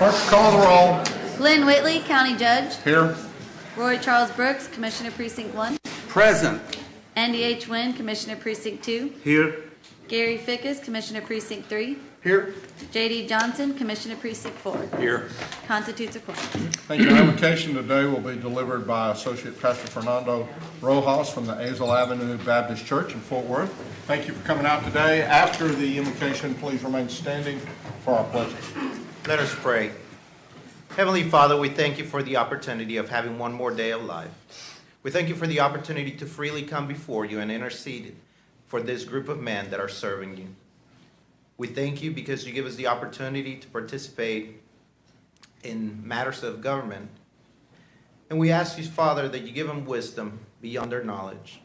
Clerk, call the roll. Glenn Whitley, County Judge. Here. Roy Charles Brooks, Commissioner Precinct 1. Present. Andy H. Wynn, Commissioner Precinct 2. Here. Gary Fickus, Commissioner Precinct 3. Here. J.D. Johnson, Commissioner Precinct 4. Here. Constitutes a quorum. Thank you. Invocation today will be delivered by Associate Pastor Fernando Rojas from the Azle Avenue Baptist Church in Fort Worth. Thank you for coming out today. After the invocation, please remain standing for our pledges. Let us pray. Heavenly Father, we thank you for the opportunity of having one more day of life. We thank you for the opportunity to freely come before you and intercede for this group of men that are serving you. We thank you because you give us the opportunity to participate in matters of government. And we ask you, Father, that you give them wisdom beyond their knowledge.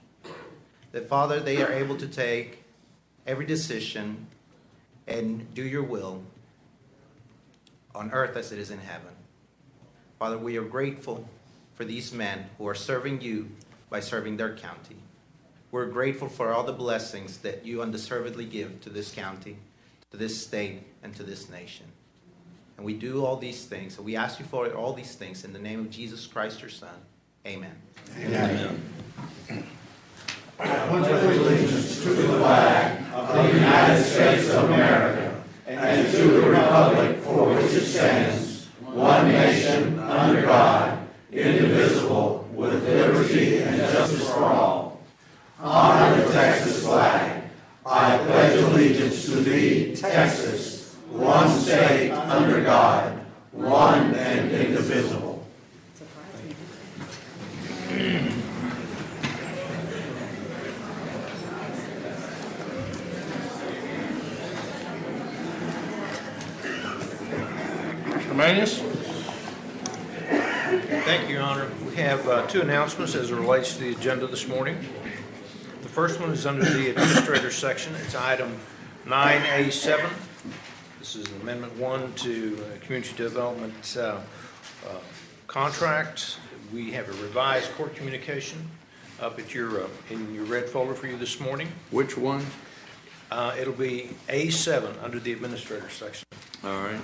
That, Father, they are able to take every decision and do your will on earth as it is in heaven. Father, we are grateful for these men who are serving you by serving their county. We're grateful for all the blessings that you undeservedly give to this county, to this state, and to this nation. And we do all these things, and we ask you for all these things in the name of Jesus Christ, your Son. Amen. Amen. I pledge allegiance to the flag of the United States of America and to the republic for which it stands, one nation, under God, indivisible, with liberty and justice for all. Honor the Texas flag. I pledge allegiance to thee, Texas, one state under God, one and indivisible. Mr. Manius? Thank you, Your Honor. We have two announcements as it relates to the agenda this morning. The first one is under the Administrator section. It's item 9A7. This is Amendment 1 to Community Development Contract. We have a revised court communication up at your in your red folder for you this morning. Which one? It'll be A7 under the Administrator section. All right.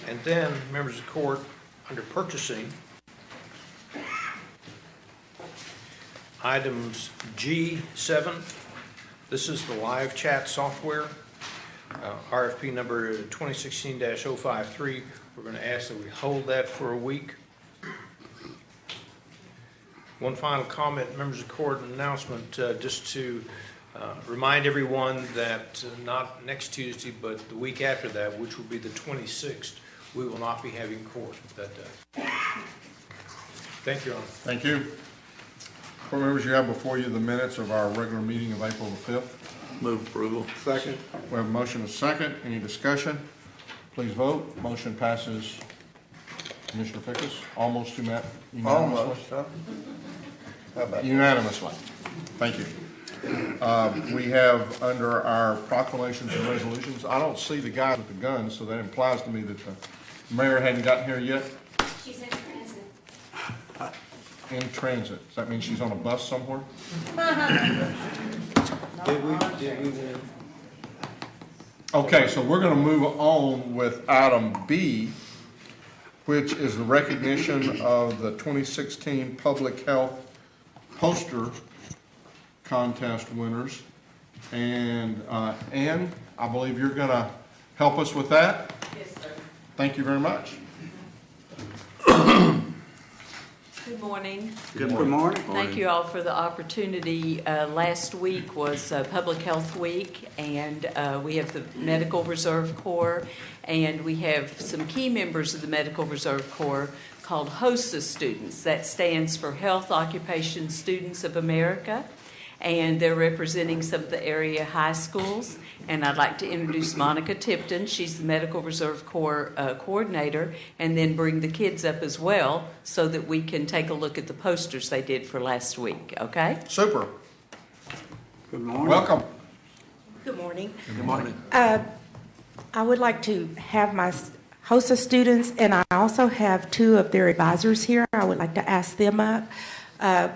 And then, members of the court, under purchasing, items G7, this is the live chat software, RFP number 2016-053. We're going to ask that we hold that for a week. One final comment, members of the court, an announcement just to remind everyone that not next Tuesday, but the week after that, which will be the 26th, we will not be having court that day. Thank you, Your Honor. Thank you. Board members, you have before you the minutes of our regular meeting of April the 5th. Move approval. Second. We have a motion and a second. Any discussion? Please vote. Motion passes. Commissioner Fickus, almost unanimously. Almost, huh? How about Unanimously. Thank you. We have under our proclamations and resolutions, I don't see the guy with the gun, so that implies to me that the mayor hadn't gotten here yet. She's in transit. In transit. Does that mean she's on a bus somewhere? Did we win? Okay, so we're going to move on with item B, which is the recognition of the 2016 Public Health Poster Contest winners. And Ann, I believe you're going to help us with that? Yes, sir. Thank you very much. Good morning. Good morning. Thank you all for the opportunity. Last week was Public Health Week, and we have the Medical Reserve Corps, and we have some key members of the Medical Reserve Corps called HOSA students. That stands for Health Occupation Students of America, and they're representing some of the area high schools. And I'd like to introduce Monica Tipton. She's the Medical Reserve Corps coordinator, and then bring the kids up as well so that we can take a look at the posters they did for last week, okay? Super. Good morning. Welcome. Good morning. Good morning. I would like to have my HOSA students, and I also have two of their advisors here. I would like to ask them up.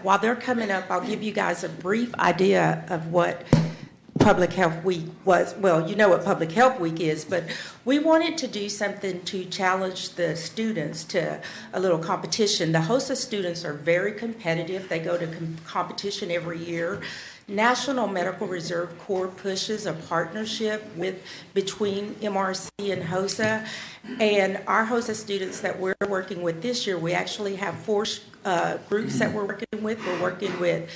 While they're coming up, I'll give you guys a brief idea of what Public Health Week was, well, you know what Public Health Week is, but we wanted to do something to challenge the students to a little competition. The HOSA students are very competitive. They go to competition every year. National Medical Reserve Corps pushes a partnership between MRC and HOSA, and our HOSA students that we're working with this year, we actually have 4 groups that we're working with. We're working with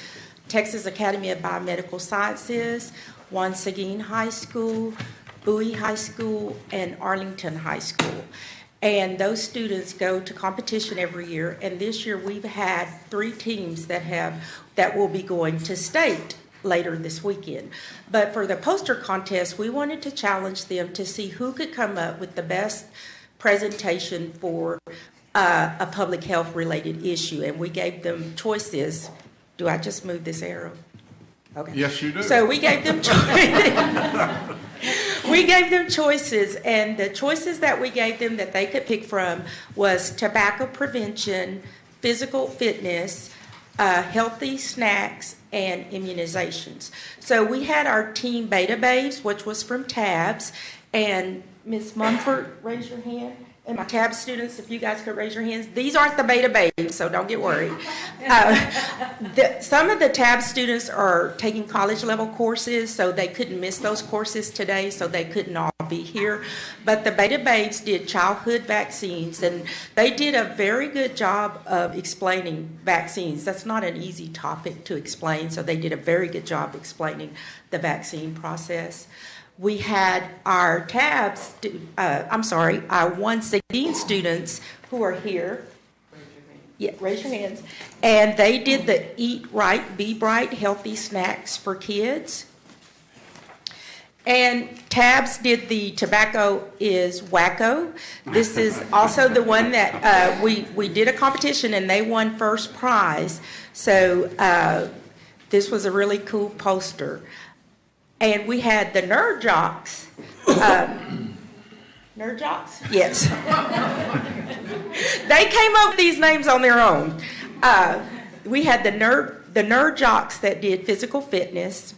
Texas Academy of Biomedical Sciences, Juan Seguin High School, Bowie High School, and Arlington High School. And those students go to competition every year. And this year we've had 3 teams that will be going to state later this weekend. But for the poster contest, we wanted to challenge them to see who could come up with the best presentation for a public health related issue. And we gave them choices. Do I just move this arrow? Okay. Yes, you do. So we gave them choices, and the choices that we gave them that they could pick from was tobacco prevention, physical fitness, healthy snacks, and immunizations. So we had our team Beta Babes, which was from TABS, and Ms. Mumford, raise your hand. And my TAB students, if you guys could raise your hands. These aren't the Beta Babes, so don't get worried. Some of the TAB students are taking college level courses, so they couldn't miss those courses today, so they couldn't all be here. But the Beta Babes did childhood vaccines, and they did a very good job of explaining vaccines. That's not an easy topic to explain, so they did a very good job explaining the vaccine process. We had our our One Seguin students who are here. Yeah, raise your hands. And they did the Eat Right, Be Bright, Healthy Snacks for Kids. And TABS did the Tobacco is Wacko. This is also the one that we did a competition and they won first prize. So this was a really cool poster. And we had the Nerd Jocks. Nerd Jocks? Yes. They came up with these names on their own. We had the Nerd Jocks that did physical fitness.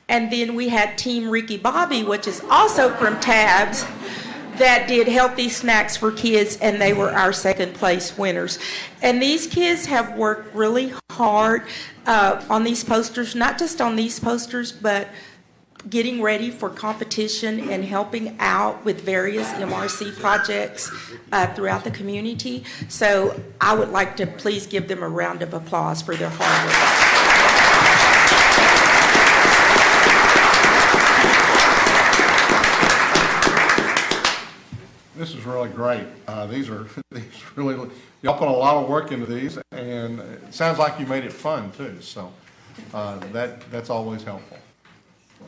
And then we had Team Ricky Bobby, which is also from TABS, that did healthy snacks for kids, and they were our second place winners. And these kids have worked really hard on these posters, not just on these posters, but getting ready for competition and helping out with various MRC projects throughout the community. So I would like to please give them a round of applause for their hard work. This is really great. These really, y'all put a lot of work into these, and it sounds like you made it fun too. So that's always helpful.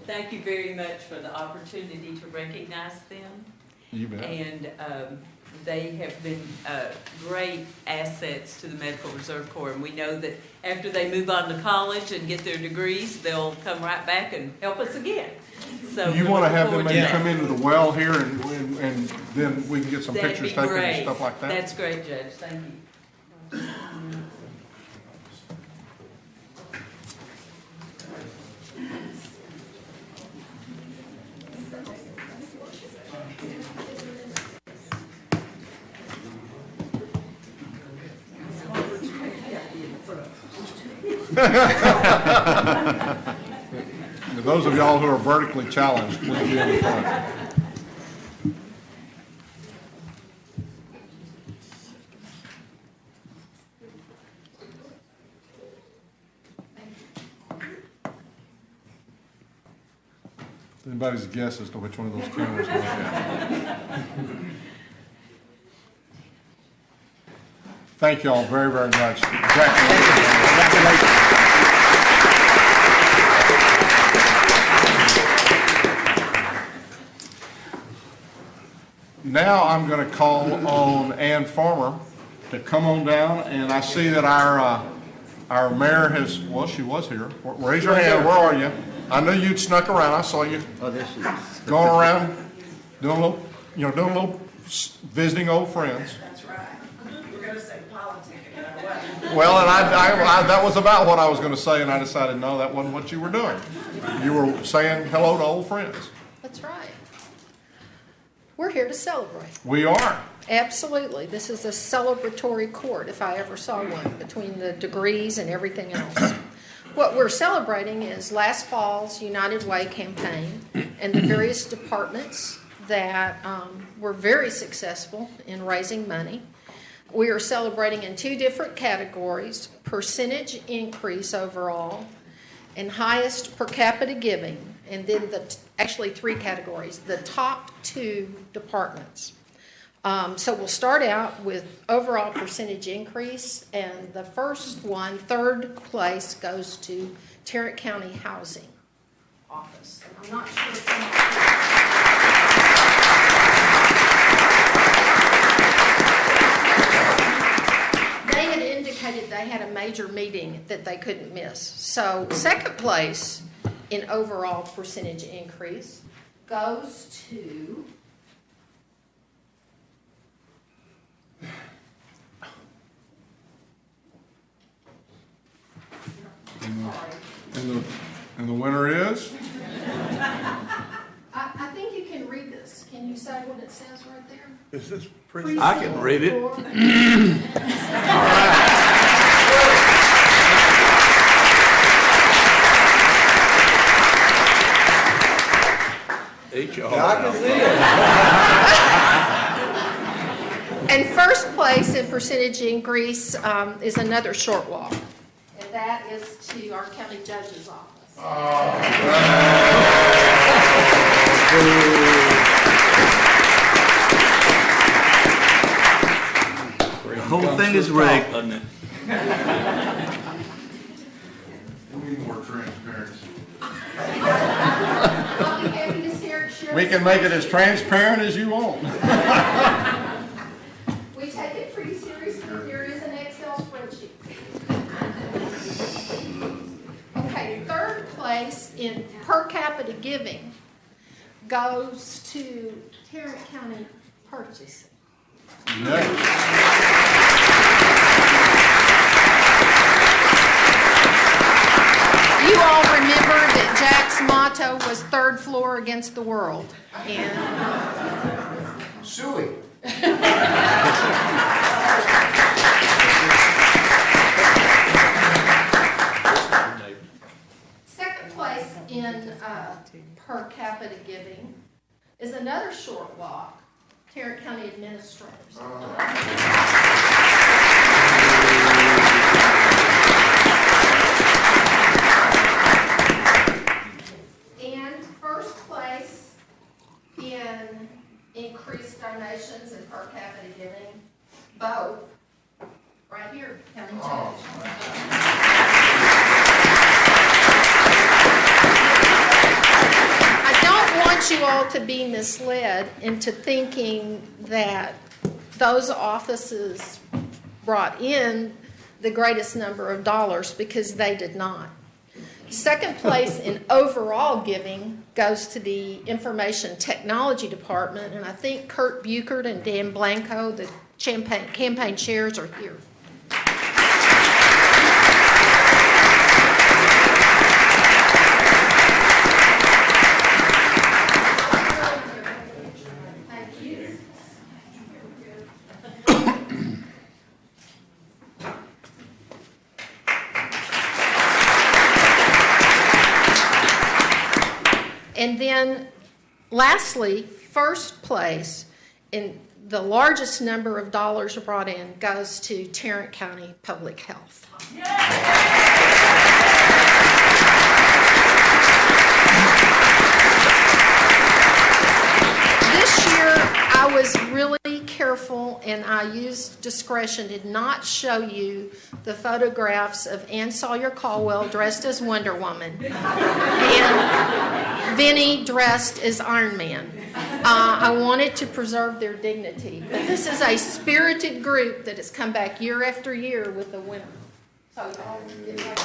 Thank you very much for the opportunity to recognize them. You bet. And they have been great assets to the Medical Reserve Corps. And we know that after they move on to college and get their degrees, they'll come right back and help us again. So you want to have them maybe come into the well here and then we can get some pictures taken and stuff like that? That's great, Judge. Thank you. Those of y'all who are vertically challenged, please be in the front. Anybody's guess as to which one of those cameras we'll look at. Thank you all very, very much. Congratulations. Now I'm going to call on Ann Farmer to come on down, and I see that our mayor has, well, she was here. Raise your hand, where are you? I knew you'd snuck around, I saw you going around doing a little visiting old friends. That's right. We're going to say politicking. Well, and I that was about what I was going to say, and I decided, no, that wasn't what you were doing. You were saying hello to old friends. That's right. We're here to celebrate. We are. Absolutely. This is a celebratory court, if I ever saw one, between the degrees and everything else. What we're celebrating is last fall's United Way campaign and the various departments that were very successful in raising money. We are celebrating in two different categories: percentage increase overall and highest per capita giving, and then actually three categories, the top two departments. So we'll start out with overall percentage increase, and the first one, third place, goes to Tarrant County Housing Office. And I'm not sure if they had indicated they had a major meeting that they couldn't miss. So second place in overall percentage increase goes to And the winner is? I think you can read this. Can you say what it says right there? Is this I can read it. I can see it. And first place in percentage increase is another short walk, and that is to our county judge's office. The whole thing is rigged, doesn't it? We need more transparency. I'll be happy to share We can make it as transparent as you want. We take it pretty seriously. Here is an Excel spreadsheet. Okay, third place in per capita giving goes to Tarrant County Purchasing. You all remember that Jack's motto was third floor against the world. And Suey. second place in per capita giving is another short walk, Tarrant County Administrators. And first place in increased donations and per capita giving, both, right here, County Judge. I don't want you all to be misled into thinking that those offices brought in the greatest number of dollars, because they did not. Second place in overall giving goes to the Information Technology Department, and I think Kurt Buchert and Dan Blanco, the campaign chairs, are here. Thank you. And then, lastly, first place in the largest number of dollars brought in goes to Tarrant County Public Health. This year, I was really careful and I used discretion, did not show you the photographs of Ann Sawyer Caldwell dressed as Wonder Woman and Vinny dressed as Iron Man. I wanted to preserve their dignity. But this is a spirited group that has come back year after year with the winner. So y'all get back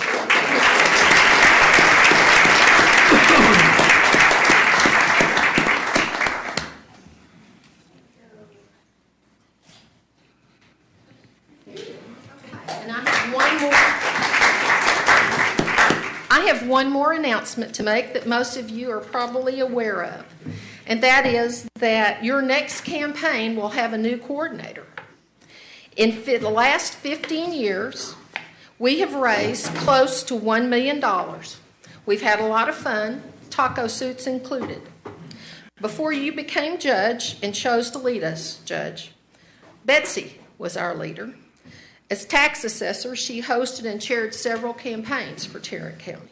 and I have one more announcement to make that most of you are probably aware of, and that is that your next campaign will have a new coordinator. In the last 15 years, we have raised close to $1 million. We've had a lot of fun, taco suits included. Before you became judge and chose to lead us, Judge, Betsy was our leader. As tax assessor, she hosted and chaired several campaigns for Tarrant County.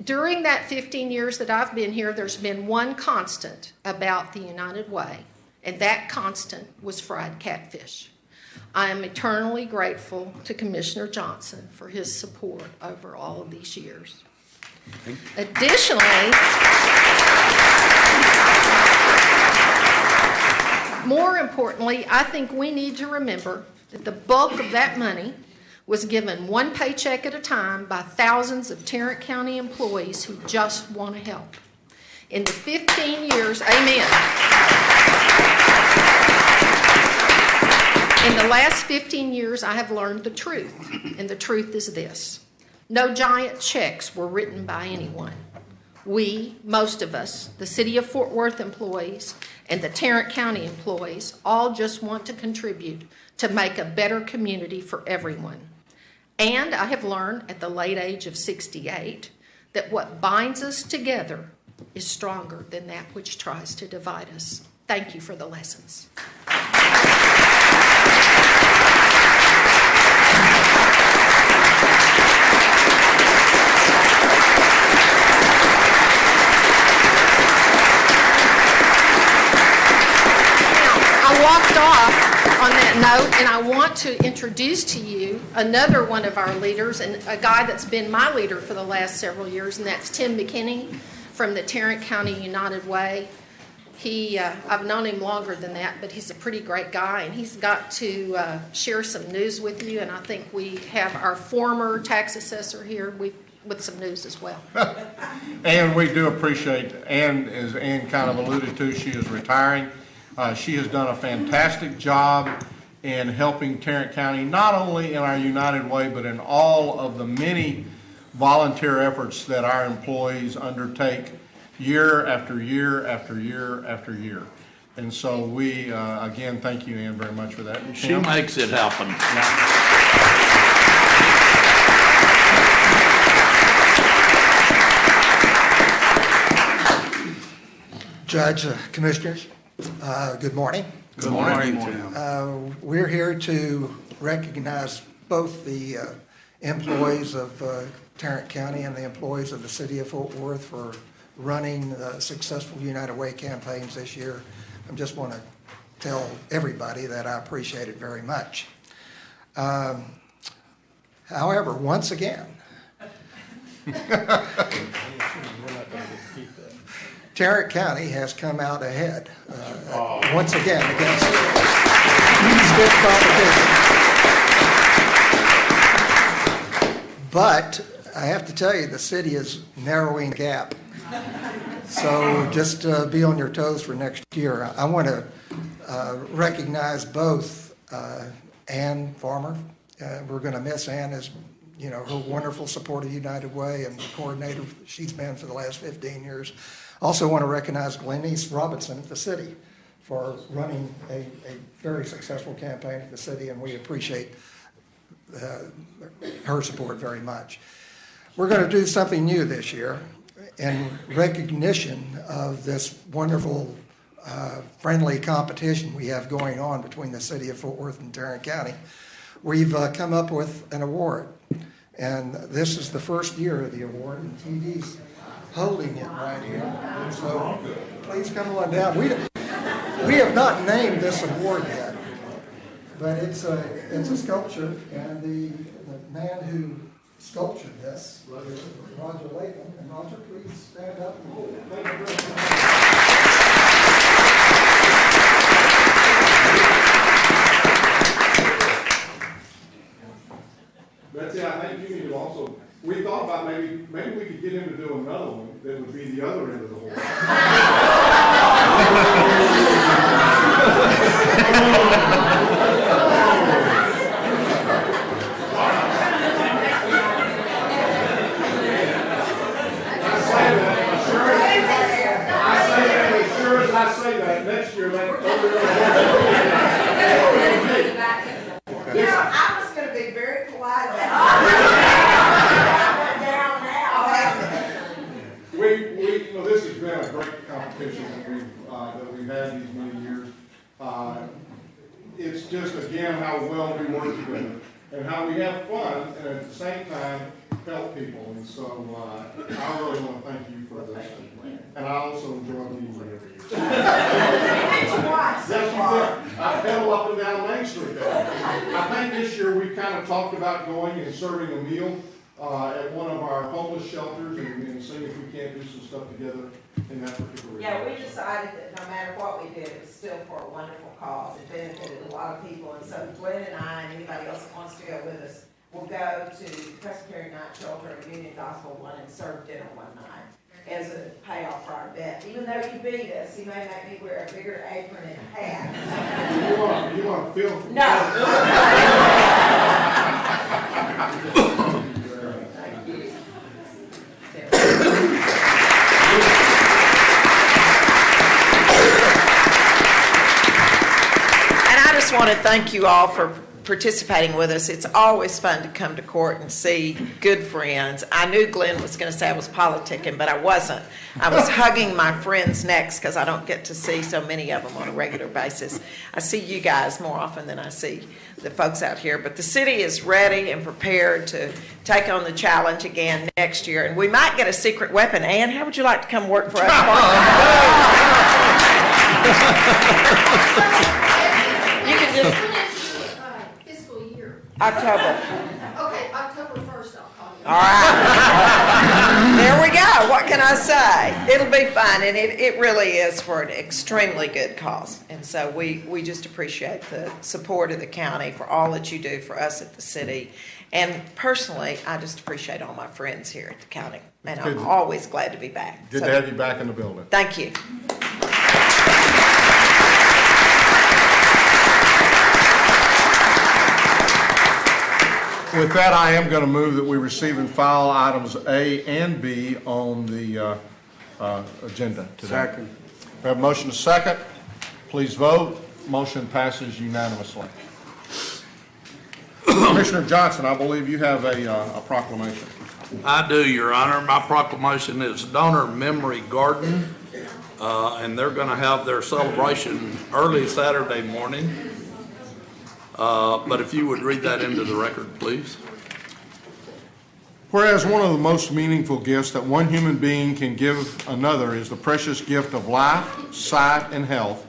During that 15 years that I've been here, there's been one constant about the United Way, and that constant was fried catfish. I am eternally grateful to Commissioner Johnson for his support over all of these years. Additionally, more importantly, I think we need to remember that the bulk of that money was given one paycheck at a time by thousands of Tarrant County employees who just want to help. In the 15 years, amen. In the last 15 years, I have learned the truth, and the truth is this. No giant checks were written by anyone. We, most of us, the City of Fort Worth employees and the Tarrant County employees, all just want to contribute to make a better community for everyone. And I have learned at the late age of 68 that what binds us together is stronger than that which tries to divide us. Thank you for the lessons. Walked off on that note, and I want to introduce to you another one of our leaders, and a guy that's been my leader for the last several years, and that's Tim Mckinney from the Tarrant County United Way. I've known him longer than that, but he's a pretty great guy, and he's got to share some news with you, and I think we have our former tax assessor here with some news as well. And we do appreciate, Ann, as Ann kind of alluded to, she is retiring. She has done a fantastic job in helping Tarrant County, not only in our United Way, but in all of the many volunteer efforts that our employees undertake year after year after year after year. And so we, again, thank you, Ann, very much for that. She makes it happen. Judge, Commissioners, good morning. Good morning, Tim. We're here to recognize both the employees of Tarrant County and the employees of the City of Fort Worth for running successful United Way campaigns this year. I just want to tell everybody that I appreciate it very much. However, once again, Tarrant County has come out ahead once again against stiff competition. But I have to tell you, the city is narrowing the gap. So just be on your toes for next year. I want to recognize both Ann Farmer. We're going to miss Ann as her wonderful support of United Way and the coordinator she's been for the last 15 years. Also want to recognize Glenise Robinson at the city for running a very successful campaign at the city, and we appreciate her support very much. We're going to do something new this year in recognition of this wonderful friendly competition we have going on between the City of Fort Worth and Tarrant County. We've come up with an award, and this is the first year of the award, and TD's holding it right here. And so please come on down. We have not named this award yet, but it's a sculpture, and the man who sculptured this is Roger Latham. And Roger, please stand up and hold it. Betsy, I think you need to also, we thought about maybe we could get him to do another one that would be the other end of the horse. just, again, how well we work together and how we have fun and at the same time help people. And so I really want to thank you for this. And I also enjoy being here. Yes, you did. I pedal up and down Main Street there. I think this year we've kind of talked about going and serving a meal at one of our homeless shelters and seeing if we can't do some stuff together in that particular area. Yeah, we decided that no matter what we did, it was still for a wonderful cause. It benefited a lot of people, and so Glenn and I and anybody else that wants to go with us will go to Presbyterian Night Shelter and Union Gospel one and serve dinner one night as a payoff for our bet. Even though you beat us, you may make me wear a bigger apron and a hat. You want to feel? No. I just want to thank you all for participating with us. It's always fun to come to court and see good friends. I knew Glenn was going to say I was politicking, but I wasn't. I was hugging my friends' necks because I don't get to see so many of them on a regular basis. I see you guys more often than I see the folks out here, but the city is ready and prepared to take on the challenge again next year, and we might get a secret weapon. Ann, how would you like to come work for us? You can just Fiscal year. October. Okay, October 1st, I'll call you. All right. There we go. What can I say? It'll be fun, and it really is for an extremely good cause. And so we just appreciate the support of the county for all that you do for us at the city. And personally, I just appreciate all my friends here at the county. And I'm always glad to be back. Good to have you back in the building. Thank you. With that, I am going to move that we receive and file items A and B on the agenda today. Second. We have a motion to second. Please vote. Motion passes unanimously. Commissioner Johnson, I believe you have a proclamation. I do, Your Honor. My proclamation is Donor Memory Garden, and they're going to have their celebration early Saturday morning. But if you would read that into the record, please. Whereas one of the most meaningful gifts that one human being can give another is the precious gift of life, sight, and health,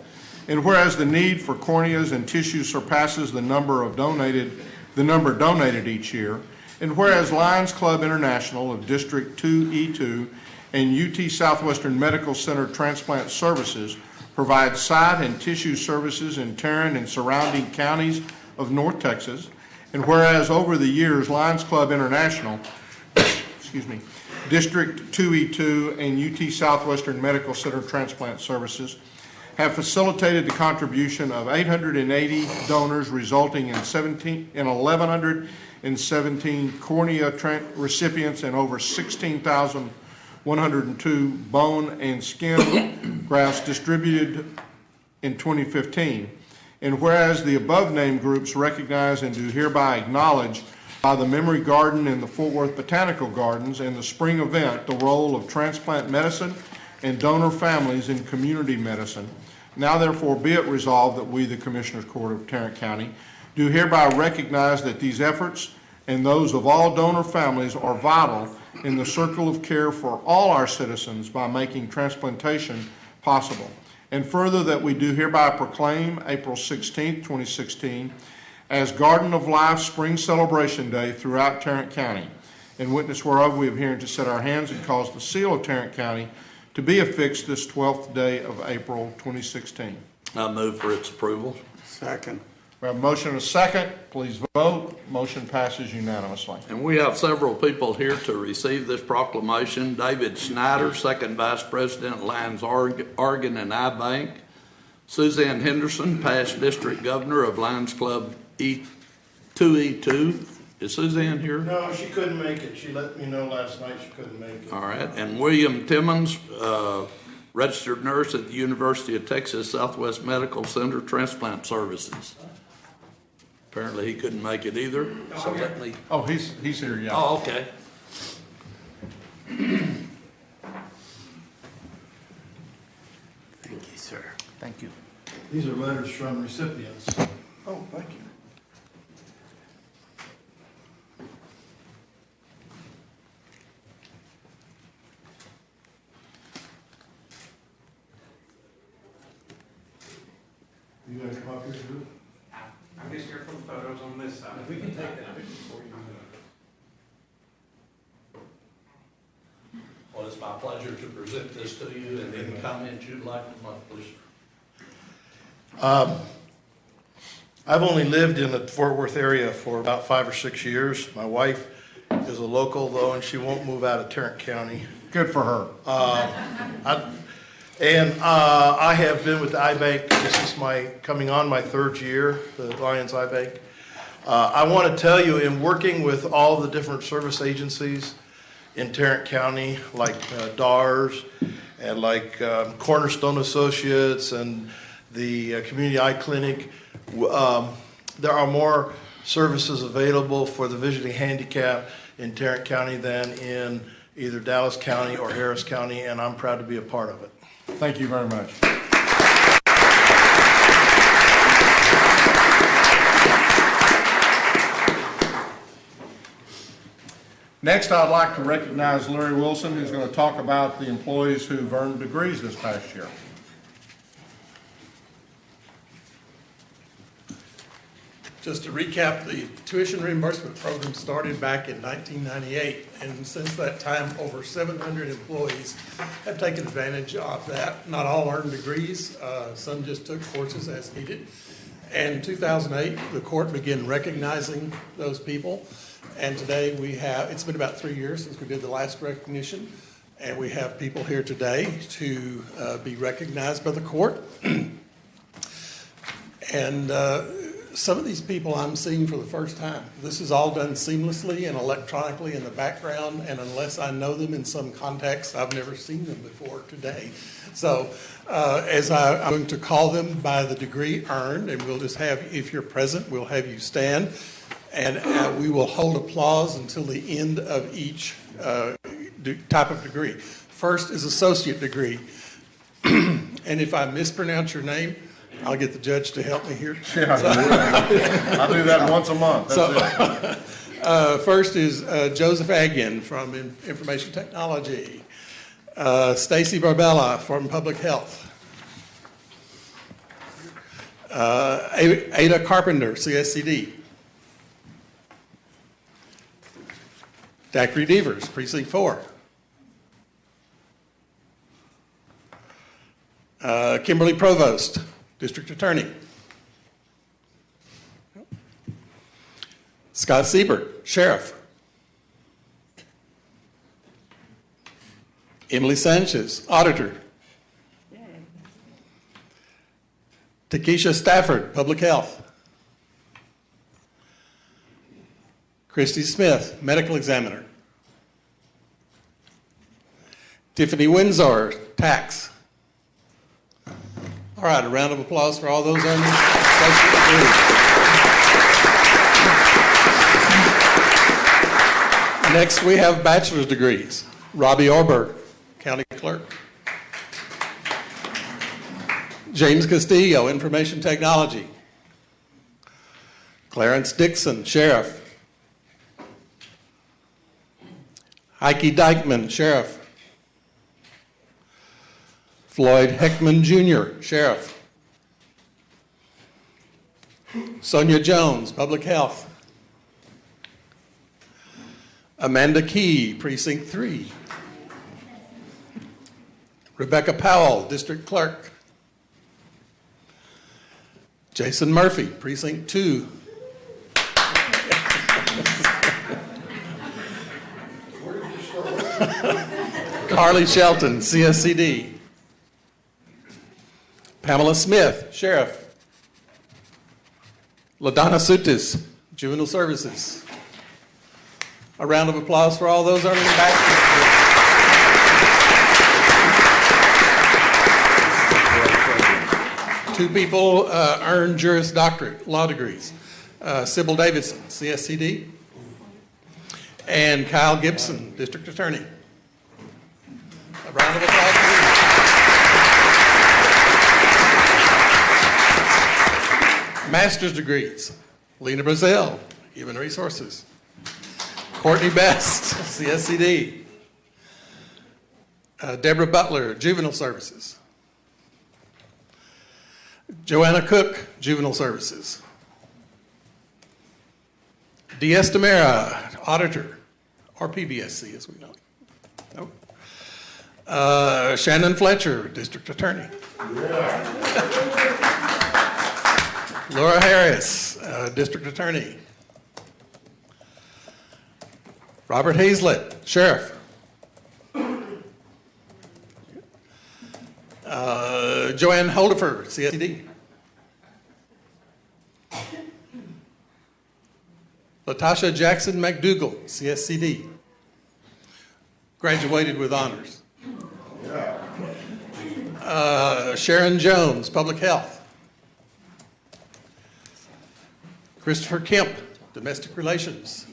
and whereas the need for corneas and tissues surpasses the number donated each year, and whereas Lions Club International of District 2E2 and UT Southwestern Medical Center Transplant Services provide sight and tissue services in Tarrant and surrounding counties of North Texas, and whereas over the years Lions Club International, District 2E2 and UT Southwestern Medical Center Transplant Services have facilitated the contribution of 880 donors, resulting in 1,117 cornea recipients and over 16,102 bone and skin grafts distributed in 2015. And whereas the above-named groups recognize and do hereby acknowledge by the Memory Garden and the Fort Worth Botanical Gardens and the spring event the role of transplant medicine and donor families in community medicine, now therefore be it resolved that we, the Commissioners Court of Tarrant County, do hereby recognize that these efforts and those of all donor families are vital in the circle of care for all our citizens by making transplantation possible. And further, that we do hereby proclaim April 16, 2016, as Garden of Life Spring Celebration Day throughout Tarrant County, in witness whereof we have herein to set our hands and cause the seal of Tarrant County to be affixed this 12th day of April 2016. I move for its approval. Second. We have a motion and a second. Please vote. Motion passes unanimously. And we have several people here to receive this proclamation. David Snyder, Second Vice President, Lions, Oregon and I-Bank. Suzanne Henderson, past District Governor of Lions Club 2E2. Is Suzanne here? No, she couldn't make it. She let me know last night she couldn't make it. All right. And William Timmons, registered nurse at the University of Texas Southwest Medical Center Transplant Services. Apparently he couldn't make it either. So let me. Oh, he's here, yeah. Oh, okay. Thank you, sir. Thank you. These are letters from recipients. Oh, thank you. You gonna come up here and do it? I'm just here for the photos on this side. We can take that picture for you. Well, it's my pleasure to present this to you, and any comments you'd like to make, please. I've only lived in the Fort Worth area for about 5 or 6 years. My wife is a local though, and she won't move out of Tarrant County. Good for her. I have been with the iBank. This is coming on my 3rd year, the Lions iBank. I want to tell you, in working with all the different service agencies in Tarrant County, like DARS and like Cornerstone Associates and the Community Eye Clinic, there are more services available for the visually handicapped in Tarrant County than in either Dallas County or Harris County, and I'm proud to be a part of it. Thank you very much. Next, I'd like to recognize Larry Wilson, who's going to talk about the employees who've earned degrees this past year. Just to recap, the tuition reimbursement program started back in 1998, and since that time, over 700 employees have taken advantage of that. Not all earned degrees, some just took courses as needed. And in 2008, the court began recognizing those people, and today we have, it's been about 3 years since we did the last recognition, and we have people here today to be recognized by the court. And some of these people I'm seeing for the first time. This is all done seamlessly and electronically in the background, and unless I know them in some context, I've never seen them before today. So I'm going to call them by the degree earned, and we'll just have, if you're present, we'll have you stand, and we will hold applause until the end of each type of degree. First is associate degree, and if I mispronounce your name, I'll get the judge to help me here. Yeah, I do that once a month. That's it. First is Joseph Agin from Information Technology. Stacy Barbella from Public Health. Ada Carpenter, CSCD. Dacry Devers, Precinct 4. Kimberly Provost, District Attorney. Scott Siebert, Sheriff. Emily Sanchez, Auditor. Takesha Stafford, Public Health. Christy Smith, Medical Examiner. Tiffany Windsor, Tax. All right, a round of applause for all those earning associate degrees. Next, we have bachelor's degrees. Robbie Orberg, County Clerk. James Castillo, Information Technology. Clarence Dixon, Sheriff. Heike Dykeman, Sheriff. Floyd Heckman Jr., Sheriff. Sonia Jones, Public Health. Amanda Key, Precinct 3. Rebecca Powell, District Clerk. Jason Murphy, Precinct 2. Carly Shelton, CSCD. Pamela Smith, Sheriff. LaDonna Sutis, Juvenile Services. A round of applause for all those earning bachelor's degrees. 2 people earned Juris Doctorate, law degrees. Sybil Davidson, CSCD. And Kyle Gibson, District Attorney. A round of applause for them. Master's degrees. Lena Brazil, Human Resources. Courtney Best, CSCD. Deborah Butler, Juvenile Services. Joanna Cook, Juvenile Services. D.S. Demera, Auditor, or PBSC as we know it. Nope. Shannon Fletcher, District Attorney. Laura Harris, District Attorney. Robert Hazlett, Sheriff. Joanne Holdifer, CSD. Latasha Jackson McDougall, CSCD. Graduated with honors. Sharon Jones, Public Health. Christopher Kemp, Domestic Relations.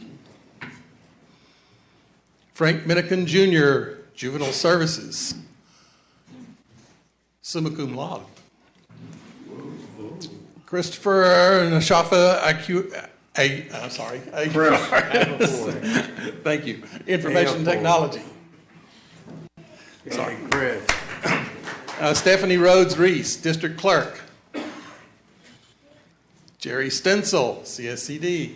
Frank Minikin Jr., Juvenile Services. Summa cum laude. Christopher Nashafa Thank you. Information Technology. Sorry. Chris. Stephanie Rhodes Reese, District Clerk. Jerry Stencil, CSCD.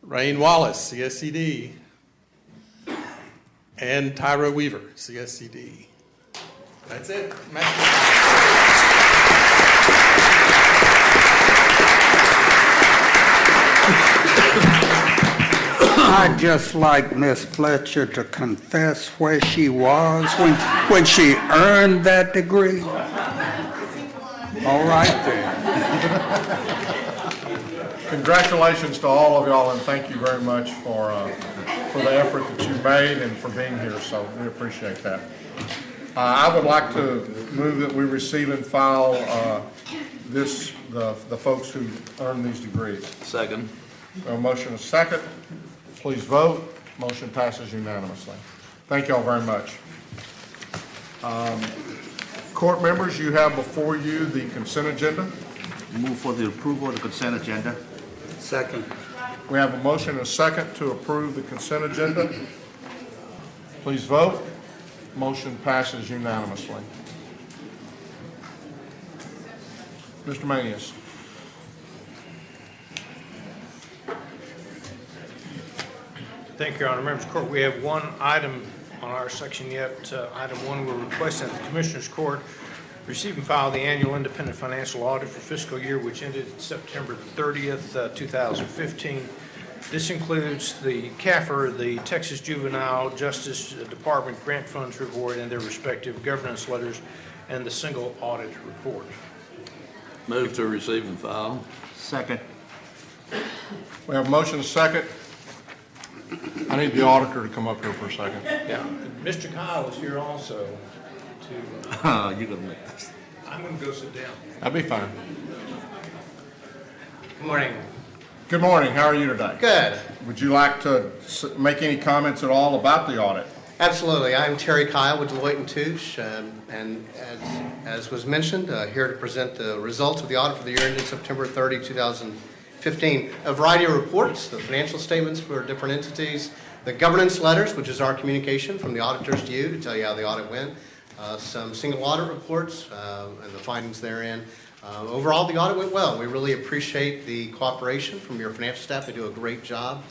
Rain Wallace, CSCD. And Tyra Weaver, CSCD. That's it. I'd just like Miss Fletcher to confess where she was when she earned that degree. All right then. Congratulations to all of y'all, and thank you very much for the effort that you made and for being here, so we appreciate that. I would like to move that we receive and file the folks who earned these degrees. Second. A motion is second. Please vote. Motion passes unanimously. Thank you all very much. Court members, you have before you the consent agenda. Move for the approval of the consent agenda. Second. We have a motion and a second to approve the consent agenda. Please vote. Motion passes unanimously. Mr. Manius. Thank you, Your Honor. Members of the Court, we have one item on our section yet. Item 1, we're requesting that the Commissioners Court receive and file the annual independent financial audit for fiscal year which ended September 30th, 2015. This includes the CAFR, the Texas Juvenile Justice Department grant funds report and their respective governance letters, and the single audit report. Move to receive and file. Second. We have a motion and a second. I need the auditor to come up here for a second. Yeah, Mr. Kyle is here also to... You're going to make this. I'm going to go sit down. That'd be fine. Good morning. Good morning. How are you today? Good. Would you like to make any comments at all about the audit? Absolutely. I'm Terry Kyle with Deloitte & Touche, and as was mentioned, here to present the results of the audit for the year ended September 30, 2015. A variety of reports, the financial statements for different entities, the governance letters, which is our communication from the auditors to you to tell you how the audit went, some single audit reports and the findings therein. Overall, the audit went well. We really appreciate the cooperation from your financial staff. They do a great job.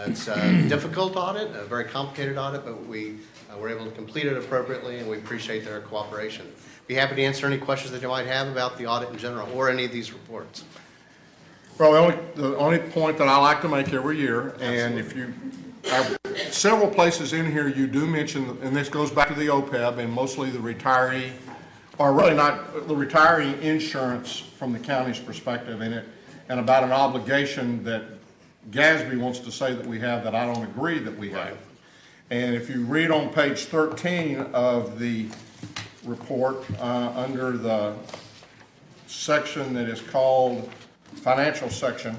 It's a difficult audit, a very complicated audit, but we were able to complete it appropriately, and we appreciate their cooperation. Be happy to answer any questions that you might have about the audit in general or any of these reports. Well, the only point that I like to make every year, and if you have several places in here you do mention, and this goes back to the OPEB and mostly the retiree, or really not, the retiree insurance from the county's perspective in it, and about an obligation that GASB wants to say that we have that I don't agree that we have. And if you read on page 13 of the report, under the section that is called financial section,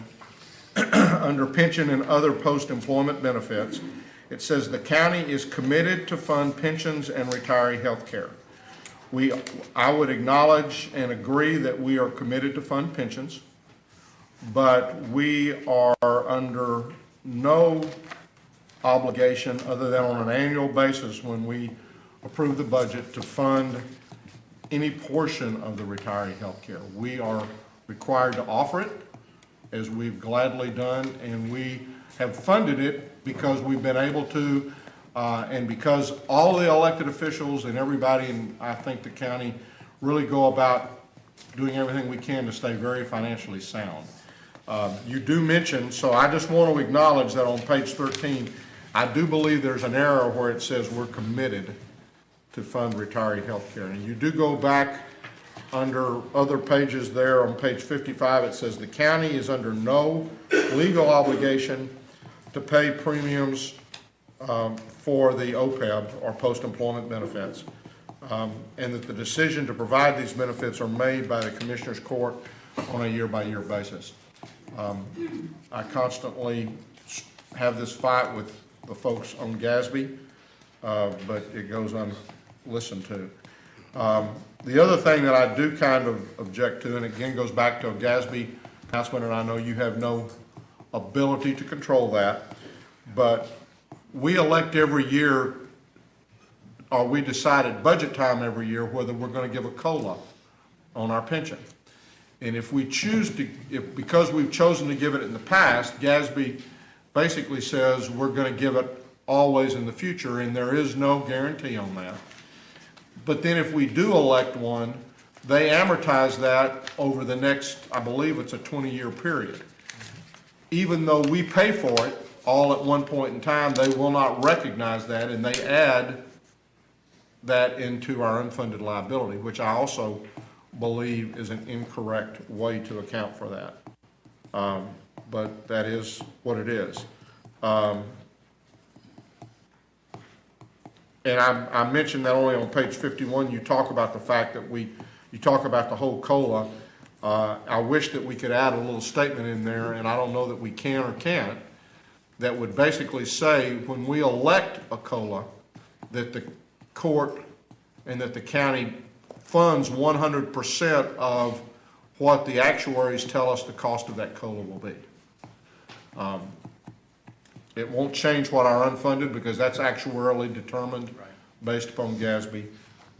under pension and other post-employment benefits, it says the county is committed to fund pensions and retiree health care. I would acknowledge and agree that we are committed to fund pensions, but we are under no obligation other than on an annual basis when we approve the budget to fund any portion of the retiree health care. We are required to offer it, as we've gladly done, and we have funded it because we've been able to, and because all the elected officials and everybody in, I think, the county really go about doing everything we can to stay very financially sound. You do mention, so I just want to acknowledge that on page 13, I do believe there's an error where it says we're committed to fund retiree health care. And you do go back under other pages there on page 55, it says the county is under no legal obligation to pay premiums for the OPEB, or post-employment benefits, and that the decision to provide these benefits are made by the Commissioners Court on a year-by-year basis. I constantly have this fight with the folks on GASB, but it goes unlistened to. The other thing that I do kind of object to, and again goes back to a GASB announcement, and I know you have no ability to control that, but we elect every year, or we decide at budget time every year whether we're going to give a COLA on our pension. And if we choose to, because we've chosen to give it in the past, GASB basically says we're going to give it always in the future, and there is no guarantee on that. But then if we do elect one, they amortize that over the next, I believe it's a 20-year period. Even though we pay for it all at one point in time, they will not recognize that, and they add that into our unfunded liability, which I also believe is an incorrect way to account for that. But that is what it is. And I mentioned that only on page 51, you talk about the fact that you talk about the whole COLA. I wish that we could add a little statement in there, and I don't know that we can or can't, that would basically say when we elect a COLA, that the court and that the county funds 100% of what the actuaries tell us the cost of that COLA will be. It won't change what our unfunded, because that's actuarially determined based upon GASB,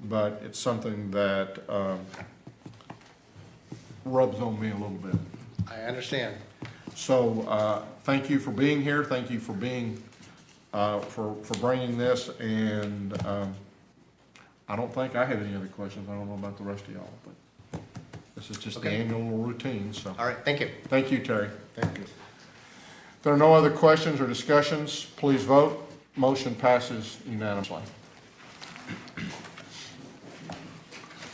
but it's something that rubs on me a little bit. I understand. So thank you for being here. Thank you for being for bringing this, and I don't think I have any other questions. I don't know about the rest of y'all, but this is just the annual routine. So all right, thank you. Thank you, Terry. Thank you. If there are no other questions or discussions, please vote. Motion passes unanimously.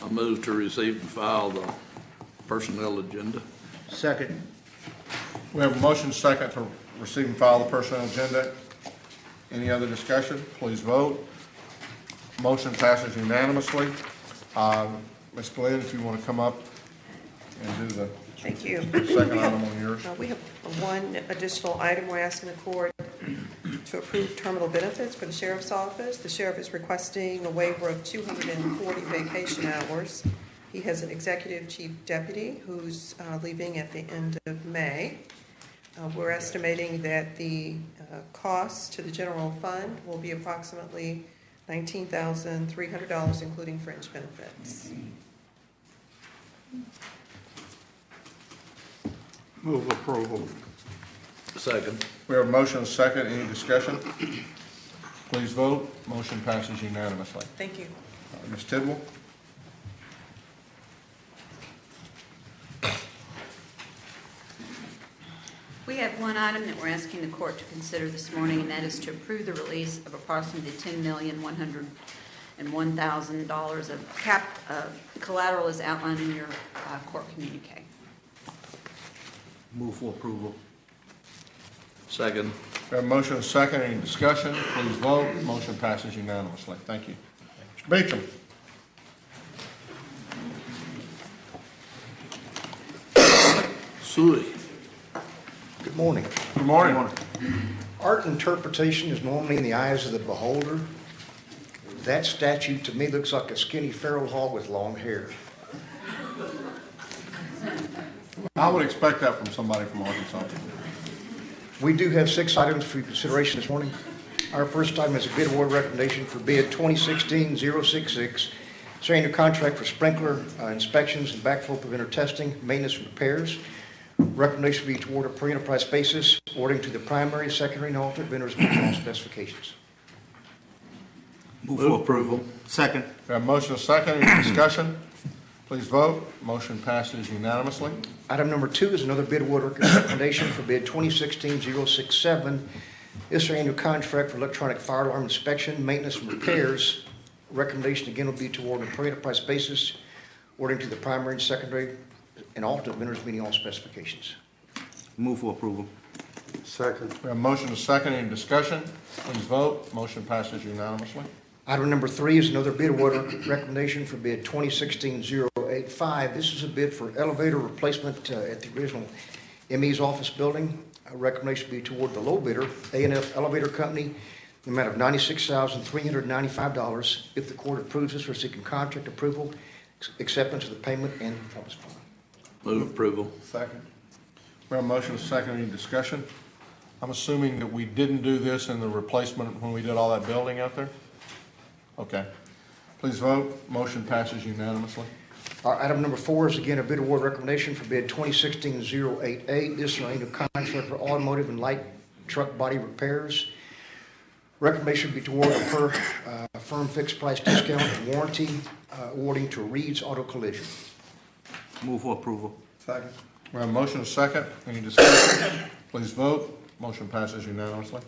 I move to receive and file the personnel agenda. Second. We have a motion second to receive and file the personnel agenda. Any other discussion? Please vote. Motion passes unanimously. Ms. Glenn, if you want to come up and do the Thank you. second item on yours. We have one additional item. We're asking the court to approve terminal benefits for the sheriff's office. The sheriff is requesting a waiver of 240 vacation hours. He has an executive chief deputy who's leaving at the end of May. We're estimating that the cost to the general fund will be approximately $19,300, including fringe benefits. Move approval. Second. We have a motion second. Any discussion? Please vote. Motion passes unanimously. Thank you. Ms. Tidwell? We have one item that we're asking the court to consider this morning, and that is to approve the release of approximately $10,101,000 of collateral as outlined in your court communique. Move for approval. Second. We have a motion second. Any discussion? Please vote. Motion passes unanimously. Thank you. Mr. Beecham? Sui. Good morning. Good morning. Art interpretation is normally in the eyes of the beholder. That statue to me looks like a skinny feral hog with long hair. I would expect that from somebody from Arkansas. We do have 6 items for your consideration this morning. Our first item is a bid award recommendation for bid 2016-066, setting a contract for sprinkler inspections and backflow preventer testing, maintenance, and repairs. Recommendation be toward a per enterprise basis, awarding to the primary, secondary, and alternate vendors with all specifications. Move for approval. Second. We have a motion and a second. Any discussion? Please vote. Motion passes unanimously. Item number 2 is another bid award recommendation for bid 2016-067. This is our annual contract for electronic fire alarm inspection, maintenance, and repairs. Recommendation again will be to award on a per enterprise basis, awarding to the primary and secondary and alternate vendors meeting all specifications. Move for approval. Second. We have a motion and a second. Any discussion? Please vote. Motion passes unanimously. Item number 3 is another bid award recommendation for bid 2016-085. This is a bid for elevator replacement at the original ME's office building. A recommendation be toward the low bidder, A&F Elevator Company, in the amount of $96,395. If the court approves this, we're seeking contract approval, acceptance of the payment, and performance bond. Move approval. Second. We have a motion and a second. Any discussion? I'm assuming that we didn't do this in the replacement when we did all that building out there? Okay. Please vote. Motion passes unanimously. Item number 4 is again a bid award recommendation for bid 2016-088. This is our annual contract for automotive and light truck body repairs. Recommendation be toward a per firm fixed price discount and warranty awarding to Reed's Auto Collision. Move for approval. Second. We have a motion and a second. Any discussion? Please vote. Motion passes unanimously.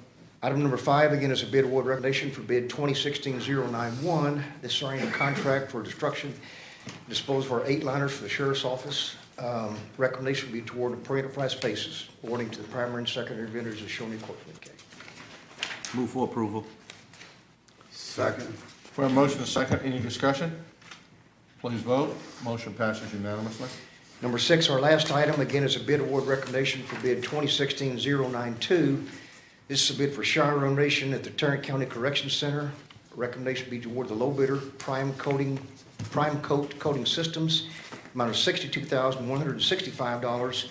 Item number 5, again, is a bid award recommendation for bid 2016-091. This is our annual contract for destruction and disposal of our 8-liners for the sheriff's office. Recommendation would be toward a per enterprise basis, awarding to the primary and secondary vendors as shown in court communique. Move for approval. Second. We have a motion and a second. Any discussion? Please vote. Motion passes unanimously. Number 6, our last item, again, is a bid award recommendation for bid 2016-092. This is a bid for shower renovation at the Tarrant County Correction Center. Recommendation be to award the low bidder, Prime Coat Coating Systems, amount of $62,165.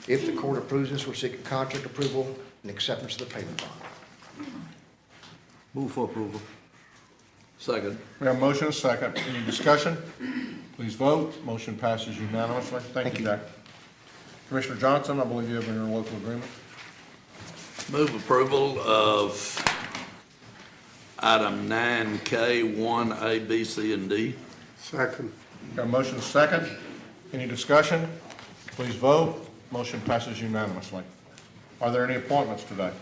If the court approves this, we're seeking contract approval and acceptance of the payment bond. Move for approval. Second. We have a motion and a second. Any discussion? Please vote. Motion passes unanimously. Thank you, Jack. Commissioner Johnson, I believe you have an interlocal agreement. Move approval of item 9K, 1A, B, C, and D. Second. Got a motion and a second. Any discussion? Please vote. Motion passes unanimously. Are there any appointments today?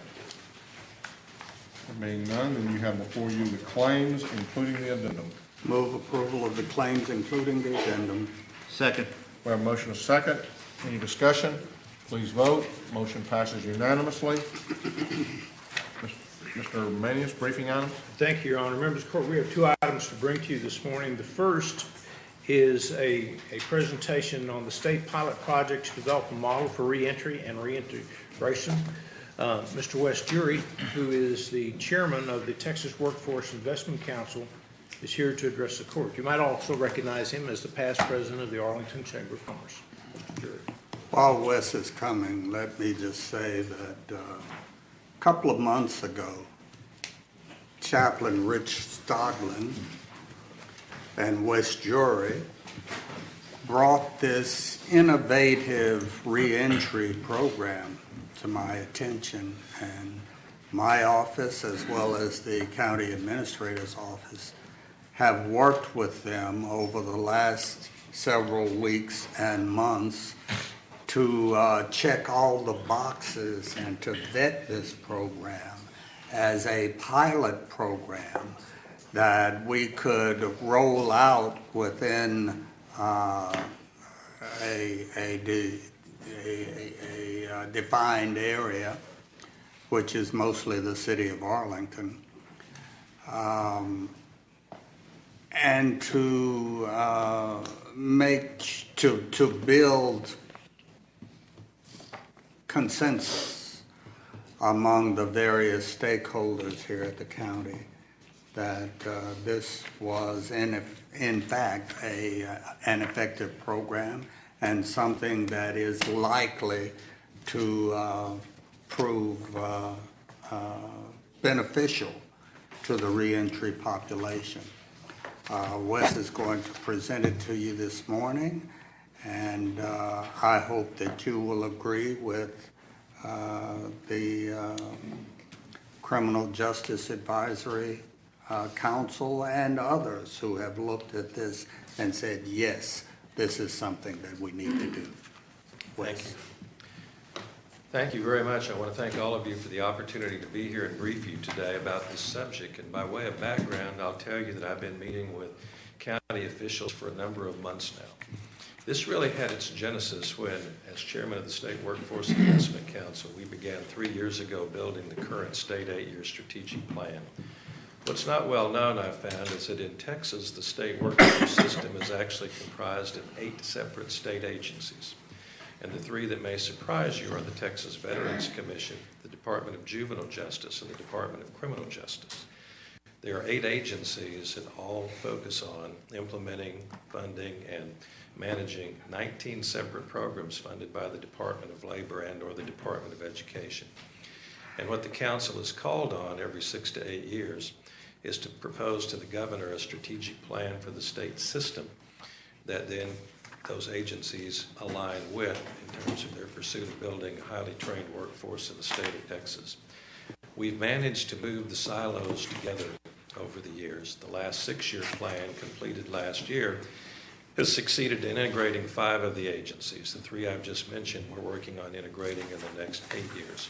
There being none, then you have before you the claims, including the addendum. Move approval of the claims, including the addendum. Second. We have a motion and a second. Any discussion? Please vote. Motion passes unanimously. Mr. Manius, briefing items. Thank you, Your Honor. Members of the court, we have 2 items to bring to you this morning. The first is a presentation on the state pilot project to develop a model for reentry and reintegration. Mr. Wes Jury, who is the chairman of the Texas Workforce Investment Council, is here to address the court. You might also recognize him as the past president of the Arlington Chamber of Commerce. Mr. Jury. While Wes is coming, let me just say that a couple of months ago, Chaplain Rich Stodlin and Wes Jury brought this innovative reentry program to my attention, and my office, as well as the county administrator's office, have worked with them over the last several weeks and months to check all the boxes and to vet this program as a pilot program that we could roll out within a defined area, which is mostly the city of Arlington, and to build consensus among the various stakeholders here at the county that this was in fact an effective program and something that is likely to prove beneficial to the reentry population. Wes is going to present it to you this morning, and I hope that you will agree with the Criminal Justice Advisory Council and others who have looked at this and said, yes, this is something that we need to do. Thank you. Thank you very much. I want to thank all of you for the opportunity to be here and brief you today about this subject. And by way of background, I'll tell you that I've been meeting with county officials for a number of months now. This really had its genesis when, as chairman of the State Workforce Investment Council, we began 3 years ago building the current state 8-year strategic plan. What's not well known, I've found, is that in Texas, the state workforce system is actually comprised of 8 separate state agencies. And the 3 that may surprise you are the Texas Veterans Commission, the Department of Juvenile Justice, and the Department of Criminal Justice. There are 8 agencies that all focus on implementing, funding, and managing 19 separate programs funded by the Department of Labor and or the Department of Education. And what the council is called on every 6 to 8 years is to propose to the governor a strategic plan for the state system that then those agencies align with in terms of their pursuit of building a highly trained workforce in the state of Texas. We've managed to move the silos together over the years. The last 6-year plan, completed last year, has succeeded in integrating 5 of the agencies. The 3 I've just mentioned we're working on integrating in the next 8 years.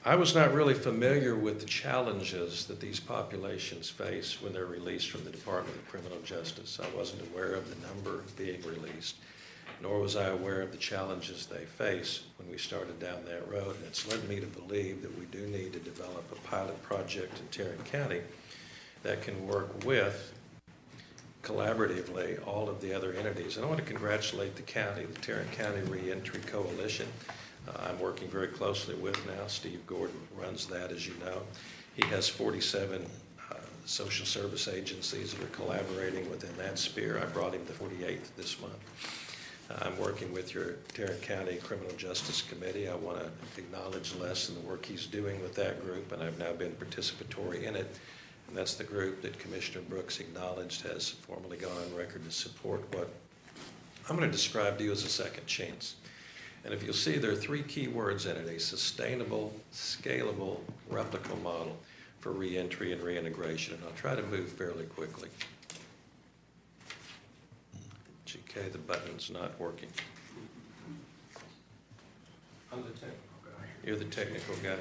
I was not really familiar with the challenges that these populations face when they're released from the Department of Criminal Justice. I wasn't aware of the number being released, nor was I aware of the challenges they face when we started down that road. And it's led me to believe that we do need to develop a pilot project in Tarrant County that can work with, collaboratively, all of the other entities. And I want to congratulate the county, the Tarrant County Reentry Coalition. I'm working very closely with now. Steve Gordon runs that, as you know. He has 47 social service agencies that are collaborating within that sphere. I brought him the 48th this month. I'm working with your Tarrant County Criminal Justice Committee. I want to acknowledge Les and the work he's doing with that group, and I've now been participatory in it. And that's the group that Commissioner Brooks acknowledged has formally gone on record to support what I'm going to describe to you as a second chance. And if you'll see, there are 3 key words in it: a sustainable, scalable, replicable model for reentry and reintegration. And I'll try to move fairly quickly. GK, the button's not working. I'm the technical guy. You're the technical guy.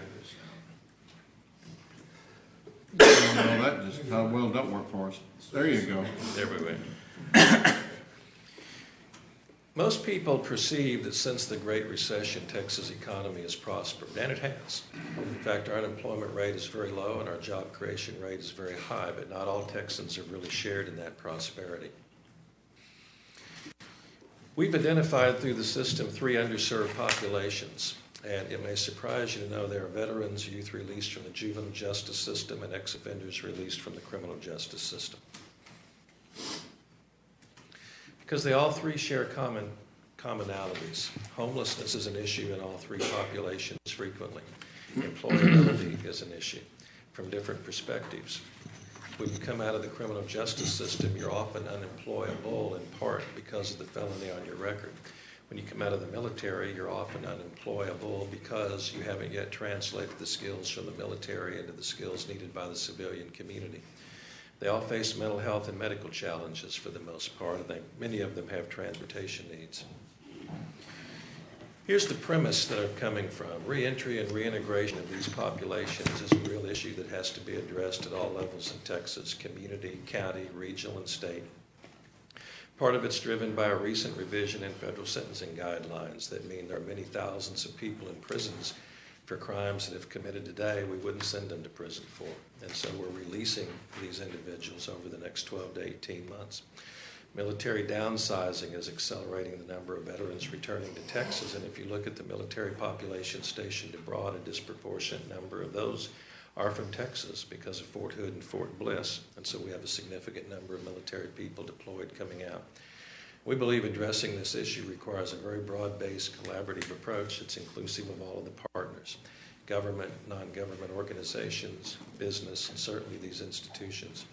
Well, that just well don't work for us. There you go. There we went. Most people perceive that since the Great Recession, Texas' economy has prospered, and it has. In fact, our unemployment rate is very low and our job creation rate is very high, but not all Texans have really shared in that prosperity. We've identified through the system 3 underserved populations, and it may surprise you to know there are veterans, youth released from the juvenile justice system, and ex-offenders released from the criminal justice system. Because they all 3 share commonalities. Homelessness is an issue in all 3 populations frequently. Employability is an issue from different perspectives. When you come out of the criminal justice system, you're often unemployable in part because of the felony on your record. When you come out of the military, you're often unemployable because you haven't yet translated the skills from the military into the skills needed by the civilian community. They all face mental health and medical challenges for the most part, and many of them have transportation needs. Here's the premise that I'm coming from. Reentry and reintegration of these populations is a real issue that has to be addressed at all levels in Texas: community, county, regional, and state. Part of it's driven by a recent revision in federal sentencing guidelines that mean there are many thousands of people in prisons for crimes that if committed today, we wouldn't send them to prison for. And so we're releasing these individuals over the next 12 to 18 months. Military downsizing is accelerating the number of veterans returning to Texas. And if you look at the military population stationed abroad, a disproportionate number of those are from Texas because of Fort Hood and Fort Bliss, and so we have a significant number of military people deployed coming out. We believe addressing this issue requires a very broad-based collaborative approach that's inclusive of all of the partners, government, non-government organizations, business, and certainly these institutions.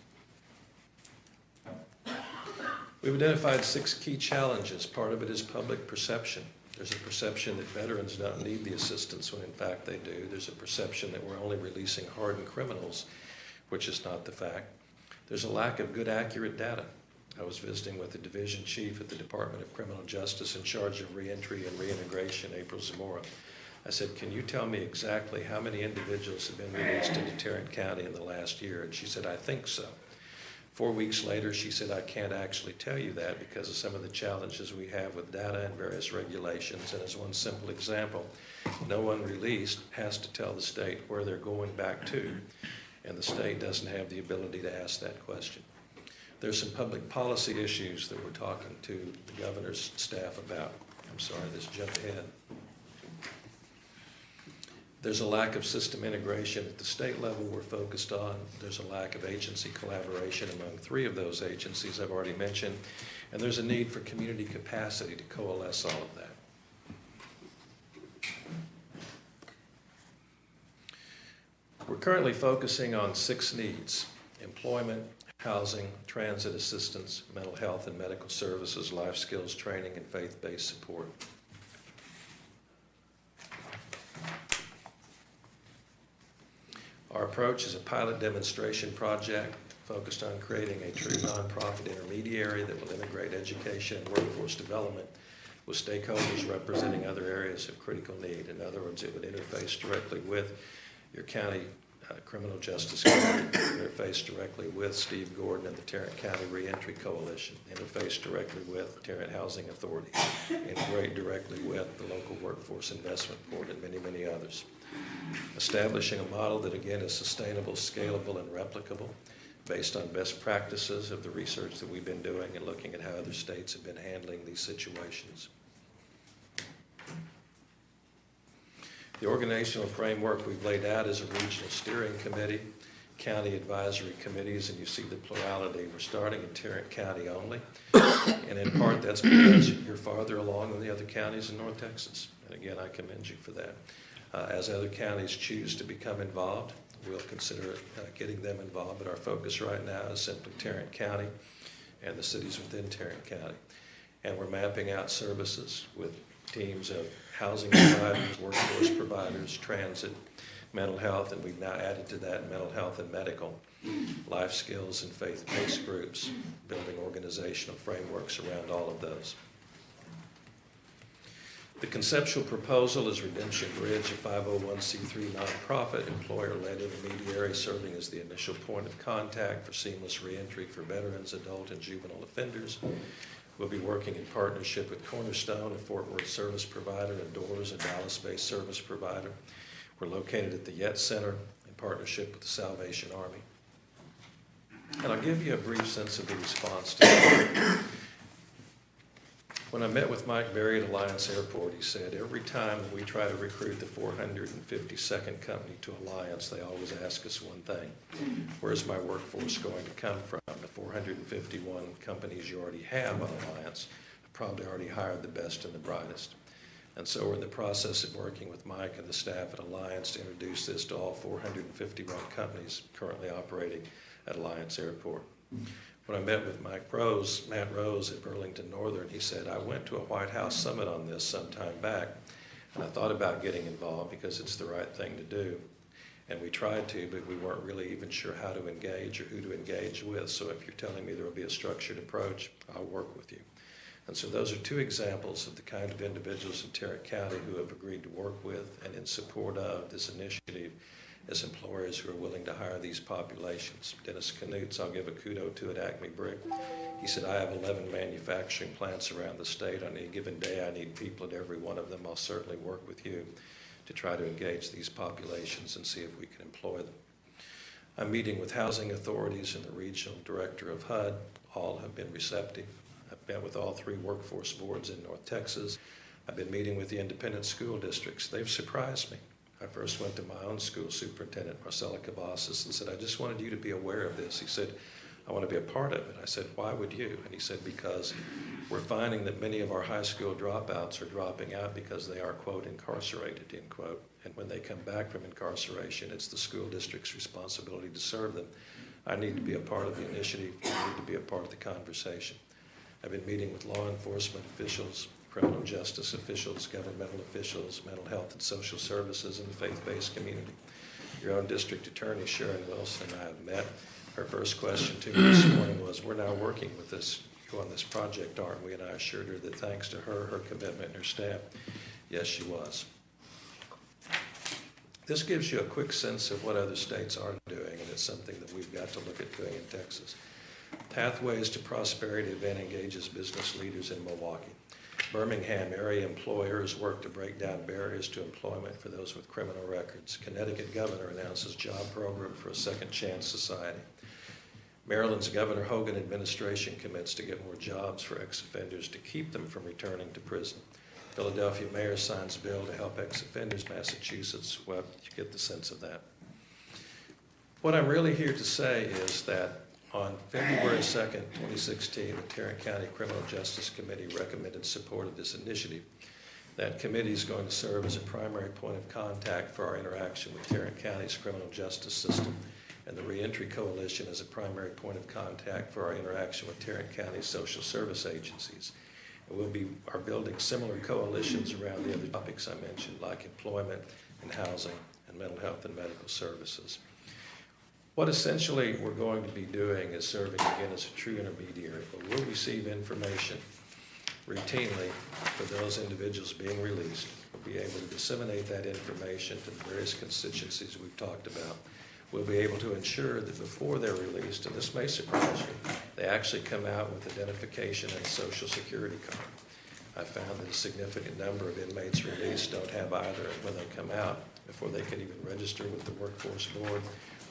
We've identified 6 key challenges. Part of it is public perception. There's a perception that veterans don't need the assistance when in fact they do. There's a perception that we're only releasing hardened criminals, which is not the fact. There's a lack of good, accurate data. I was visiting with the division chief at the Department of Criminal Justice in charge of reentry and reintegration, April Zamora. I said, can you tell me exactly how many individuals have been released into Tarrant County in the last year? And she said, I think so. 4 weeks later, she said, I can't actually tell you that because of some of the challenges we have with data and various regulations. And as one simple example, no one released has to tell the state where they're going back to, and the state doesn't have the ability to ask that question. There's some public policy issues that we're talking to the governor's staff about. I'm sorry, this jumped ahead. There's a lack of system integration at the state level we're focused on. There's a lack of agency collaboration among 3 of those agencies I've already mentioned. And there's a need for community capacity to coalesce all of that. We're currently focusing on 6 needs: employment, housing, transit assistance, mental health and medical services, life skills training, and faith-based support. Our approach is a pilot demonstration project focused on creating a true nonprofit intermediary that will integrate education and workforce development with stakeholders representing other areas of critical need. In other words, it would interface directly with your county criminal justice court, interface directly with Steve Gordon and the Tarrant County Reentry Coalition, interface directly with Tarrant Housing Authority, integrate directly with the local workforce investment board, and many, many others. Establishing a model that again is sustainable, scalable, and replicable based on best practices of the research that we've been doing and looking at how other states have been handling these situations. The organizational framework we've laid out is a regional steering committee, county advisory committees, and you see the plurality. We're starting in Tarrant County only, and in part that's because you're farther along than the other counties in North Texas. And again, I commend you for that. As other counties choose to become involved, we'll consider getting them involved, but our focus right now is simply Tarrant County and the cities within Tarrant County. And we're mapping out services with teams of housing providers, workforce providers, transit, mental health, and we've now added to that mental health and medical, life skills and faith-based groups, building organizational frameworks around all of those. The conceptual proposal is Redemption Bridge, a 501c3 nonprofit, employer-led intermediary serving as the initial point of contact for seamless reentry for veterans, adult, and juvenile offenders. We'll be working in partnership with Cornerstone, a Fort Worth service provider, and Doors, a Dallas-based service provider. We're located at the Yet Center in partnership with the Salvation Army. And I'll give you a brief sense of the response to that. When I met with Mike Berry at Alliance Airport, he said, every time we try to recruit the 452nd company to Alliance, they always ask us one thing: where's my workforce going to come from? The 451 companies you already have on Alliance have probably already hired the best and the brightest. And so we're in the process of working with Mike and the staff at Alliance to introduce this to all 451 companies currently operating at Alliance Airport. When I met with Matt Rose at Burlington Northern, he said, I went to a White House summit on this some time back, and I thought about getting involved because it's the right thing to do. And we tried to, but we weren't really even sure how to engage or who to engage with. So if you're telling me there will be a structured approach, I'll work with you. And so those are 2 examples of the kind of individuals in Tarrant County who have agreed to work with and in support of this initiative as employers who are willing to hire these populations. Dennis Knutz, I'll give a kudo to at Acme Brick. He said, I have 11 manufacturing plants around the state. On any given day, I need people at every one of them. I'll certainly work with you to try to engage these populations and see if we can employ them. I'm meeting with housing authorities and the regional director of HUD. All have been receptive. I've met with all 3 workforce boards in North Texas. I've been meeting with the independent school districts. They've surprised me. I first went to my own school superintendent, Marcella Cavazos, and said, I just wanted you to be aware of this. He said, I want to be a part of it. I said, why would you? And he said, because we're finding that many of our high school dropouts are dropping out because they are, quote, incarcerated, end quote. And when they come back from incarceration, it's the school district's responsibility to serve them. I need to be a part of the initiative. I need to be a part of the conversation. I've been meeting with law enforcement officials, criminal justice officials, governmental officials, mental health and social services, and the faith-based community. Your own district attorney, Sharon Wilson, and I have met. Her first question to me this morning was, we're now working with you on this project, aren't we? And I assured her that thanks to her commitment, and her staff, yes, she was. This gives you a quick sense of what other states are doing, and it's something that we've got to look at doing in Texas. Pathways to Prosperity event engages business leaders in Milwaukee. Birmingham area employers work to break down barriers to employment for those with criminal records. Connecticut governor announces job program for a second chance society. Maryland's Governor Hogan administration commits to get more jobs for ex-offenders to keep them from returning to prison. Philadelphia mayor signs bill to help ex-offenders. Massachusetts, well, you get the sense of that. What I'm really here to say is that on February 2nd, 2016, the Tarrant County Criminal Justice Committee recommended support of this initiative. That committee is going to serve as a primary point of contact for our interaction with Tarrant County's criminal justice system, and the Reentry Coalition is a primary point of contact for our interaction with Tarrant County's social service agencies. And we'll are building similar coalitions around the other topics I mentioned, like employment and housing and mental health and medical services. What essentially we're going to be doing is serving again as a true intermediary, but we'll receive information routinely for those individuals being released. We'll be able to disseminate that information to the various constituencies we've talked about. We'll be able to ensure that before they're released, and this may surprise you, they actually come out with identification and a social security card. I found that a significant number of inmates released don't have either when they come out. Before they can even register with the workforce board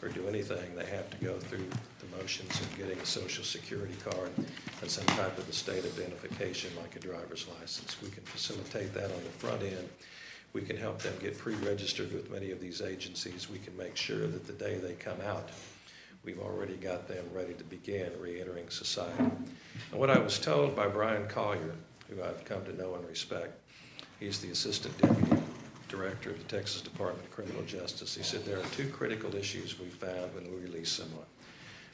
or do anything, they have to go through the motions of getting a social security card and some type of a state identification like a driver's license. We can facilitate that on the front end. We can help them get pre-registered with many of these agencies. We can make sure that the day they come out, we've already got them ready to begin re-entering society. And what I was told by Brian Collier, who I've come to know and respect, he's the Assistant Deputy Director of the Texas Department of Criminal Justice. He said there are two critical issues we found when we release someone.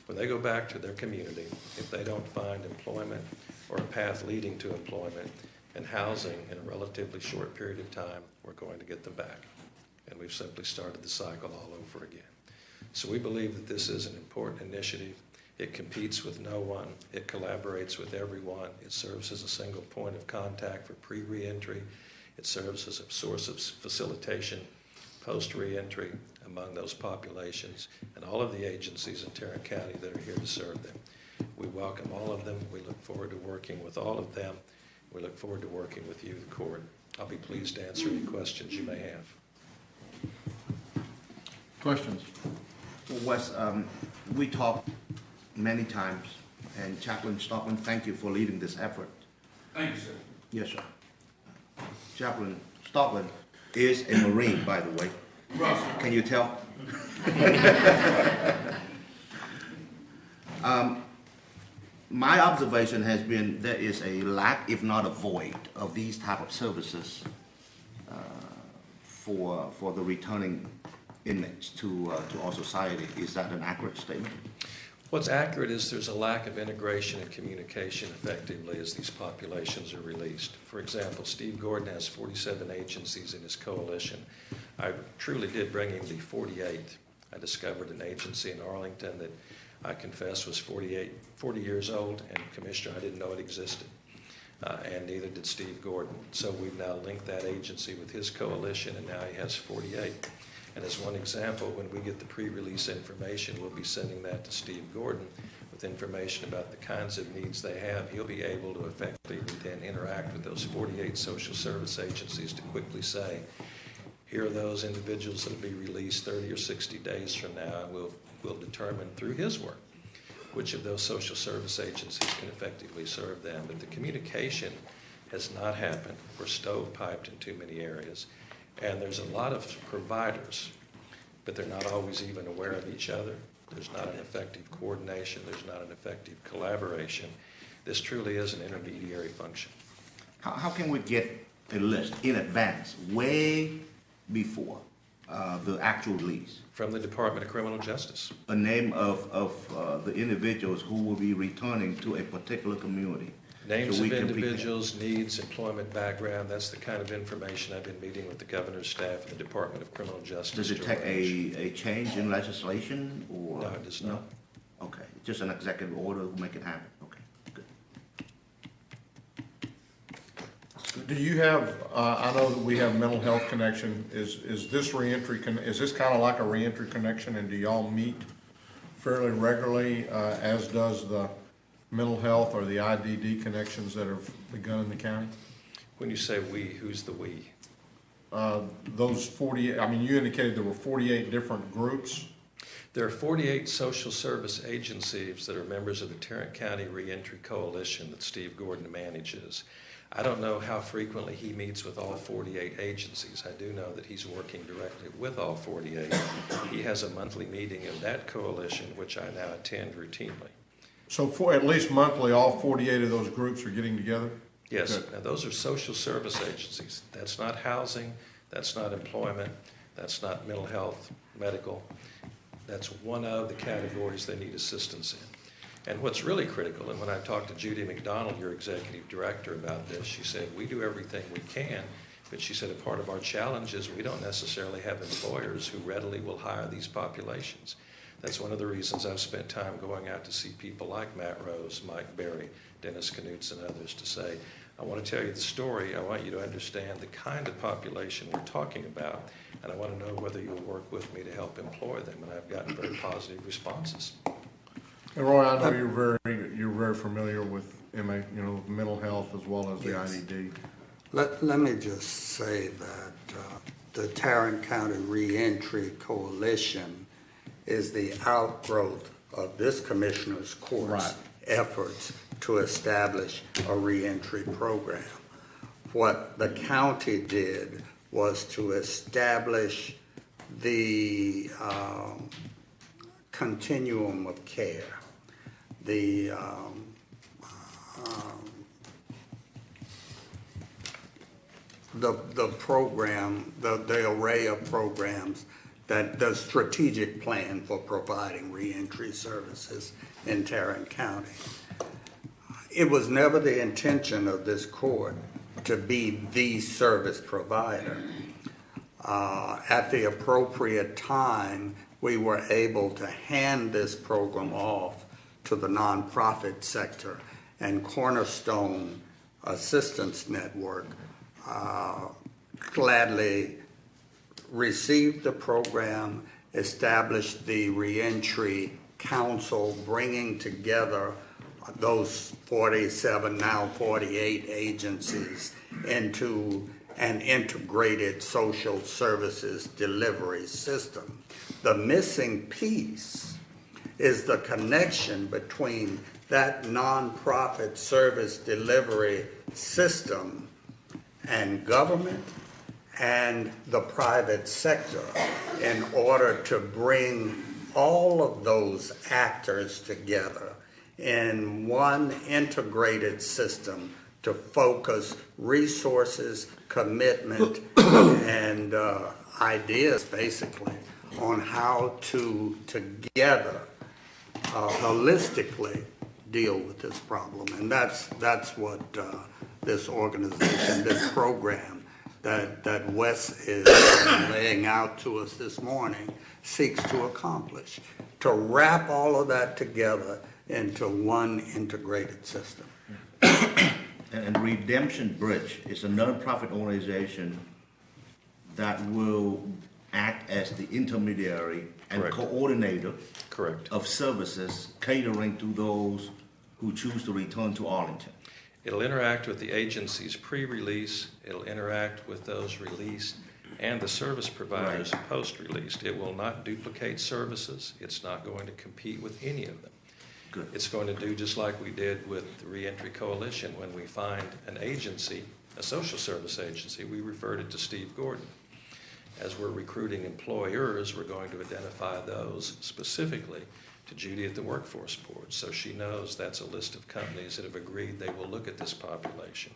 When they go back to their community, if they don't find employment or a path leading to employment and housing in a relatively short period of time, we're going to get them back. And we've simply started the cycle all over again. So we believe that this is an important initiative. It competes with no one. It collaborates with everyone. It serves as a single point of contact for pre-reentry. It serves as a source of facilitation post-reentry among those populations and all of the agencies in Tarrant County that are here to serve them. We welcome all of them. We look forward to working with all of them. We look forward to working with you, the court. I'll be pleased to answer any questions you may have. Questions? Well, Wes, we talked many times, and Chaplain Stockman, thank you for leading this effort. Thank you, sir. Yes, sir. Chaplain Stockman is a Marine, by the way. Russell. Can you tell? My observation has been there is a lack, if not a void, of these type of services for the returning inmates to our society. Is that an accurate statement? What's accurate is there's a lack of integration and communication effectively as these populations are released. For example, Steve Gordon has 47 agencies in his coalition. I truly did bring him the 48th. I discovered an agency in Arlington that I confess was 40 years old, and Commissioner, I didn't know it existed. And neither did Steve Gordon. So we've now linked that agency with his coalition, and now he has 48. And as one example, when we get the pre-release information, we'll be sending that to Steve Gordon with information about the kinds of needs they have. He'll be able to effectively then interact with those 48 social service agencies to quickly say, here are those individuals that will be released 30 or 60 days from now, and we'll determine through his work which of those social service agencies can effectively serve them. But the communication has not happened. We're stovepiped in too many areas. And there's a lot of providers, but they're not always even aware of each other. There's not an effective coordination. There's not an effective collaboration. This truly is an intermediary function. How can we get a list in advance, way before the actual release? From the Department of Criminal Justice. A name of the individuals who will be returning to a particular community. Names so we of can prepare. individuals, needs, employment background, that's the kind of information I've been meeting with the governor's staff and the Department of Criminal Justice. Does it to take arrange. a change in legislation or? No, it does not. Okay, just an executive order will make it happen, okay, good. Do you have, I know that we have mental health connection, is this reentry, is this kind of like a reentry connection, and do y'all meet fairly regularly, as does the mental health or the IDD connections that have begun in the county? When you say we, who's the we? Those 48, I mean, you indicated there were 48 different groups. There are 48 social service agencies that are members of the Tarrant County Reentry Coalition that Steve Gordon manages. I don't know how frequently he meets with all 48 agencies. I do know that he's working directly with all 48. He has a monthly meeting of that coalition, which I now attend routinely. So for at least monthly, all 48 of those groups are getting together? Yes, Good. now those are social service agencies. That's not housing, that's not employment, that's not mental health, medical. That's one of the categories they need assistance in. And what's really critical, and when I talked to Judy McDonald, your executive director, about this, she said, we do everything we can, but she said a part of our challenge is we don't necessarily have employers who readily will hire these populations. That's one of the reasons I've spent time going out to see people like Matt Rose, Mike Berry, Dennis Knutz, and others to say, I want to tell you the story. I want you to understand the kind of population we're talking about, and I want to know whether you'll work with me to help employ them. And I've gotten very positive responses. And Roy, I know you're very familiar with mental health as well as the IDD. Let me just say that the Tarrant County Reentry Coalition is the outgrowth of this commissioner's court's efforts to establish a reentry program. What the county did was to establish the continuum of care, the program, the array of programs, that the strategic plan for providing reentry services in Tarrant County. It was never the intention of this court to be the service provider. At the appropriate time, we were able to hand this program off to the nonprofit sector, and Cornerstone Assistance Network gladly received the program, established the reentry council, bringing together those 47, now 48 agencies into an integrated social services delivery system. The missing piece is the connection between that nonprofit service delivery system and government and the private sector in order to bring all of those actors together in one integrated system to focus resources, commitment, and ideas, basically, on how to together holistically deal with this problem. And that's what this organization, this program that Wes is laying out to us this morning seeks to accomplish, to wrap all of that together into one integrated system. And Redemption Bridge is a nonprofit organization that will act as the intermediary and coordinator of services catering to those who choose to return to Arlington. It'll interact with the agencies pre-release, it'll interact with those released, and the service providers post-released. It will not duplicate services. It's not going to compete with any of them. Good. It's going to do just like we did with the Reentry Coalition. When we find an agency, a social service agency, we referred it to Steve Gordon. as we're recruiting employers, we're going to identify those specifically to Judy at the Workforce Board, so she knows that's a list of companies that have agreed they will look at this population.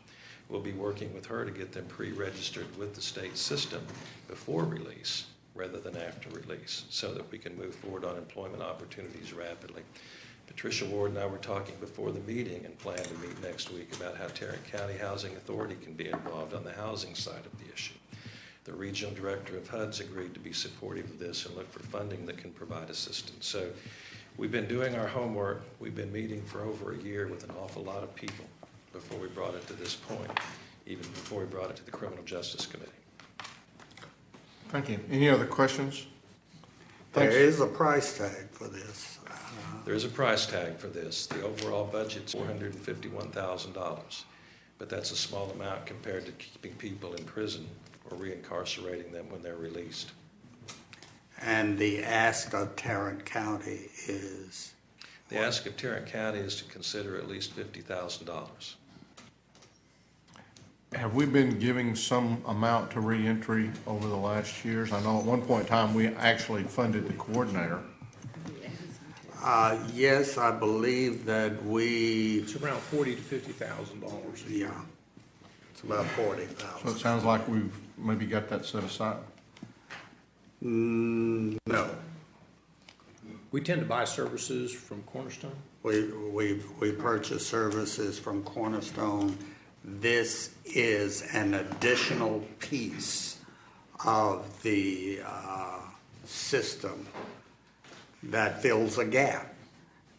We'll be working with her to get them pre-registered with the state system before release rather than after release, so that we can move forward on employment opportunities rapidly. Patricia Ward and I were talking before the meeting and plan to meet next week about how Tarrant County Housing Authority can be involved on the housing side of the issue. The regional director of HUD's agreed to be supportive of this and look for funding that can provide assistance. So we've been doing our homework. We've been meeting for over a year with an awful lot of people before we brought it to this point, even before we brought it to the Criminal Justice Committee. Thank you. Any other questions? There is a price tag for this. There is a price tag for this. The overall budget's $451,000, but that's a small amount compared to keeping people in prison or reincarcerating them when they're released. And the ask of Tarrant County is? The ask of Tarrant County is to consider at least $50,000. Have we been giving some amount to reentry over the last years? I know at one point in time we actually funded the coordinator. Yes, I believe that It's around $40,000 to $50,000 a year. yeah, it's about 40,000. So it sounds like we've maybe got that set aside. No. We tend to buy services from Cornerstone. We purchase services from Cornerstone. This is an additional piece of the system that fills a gap,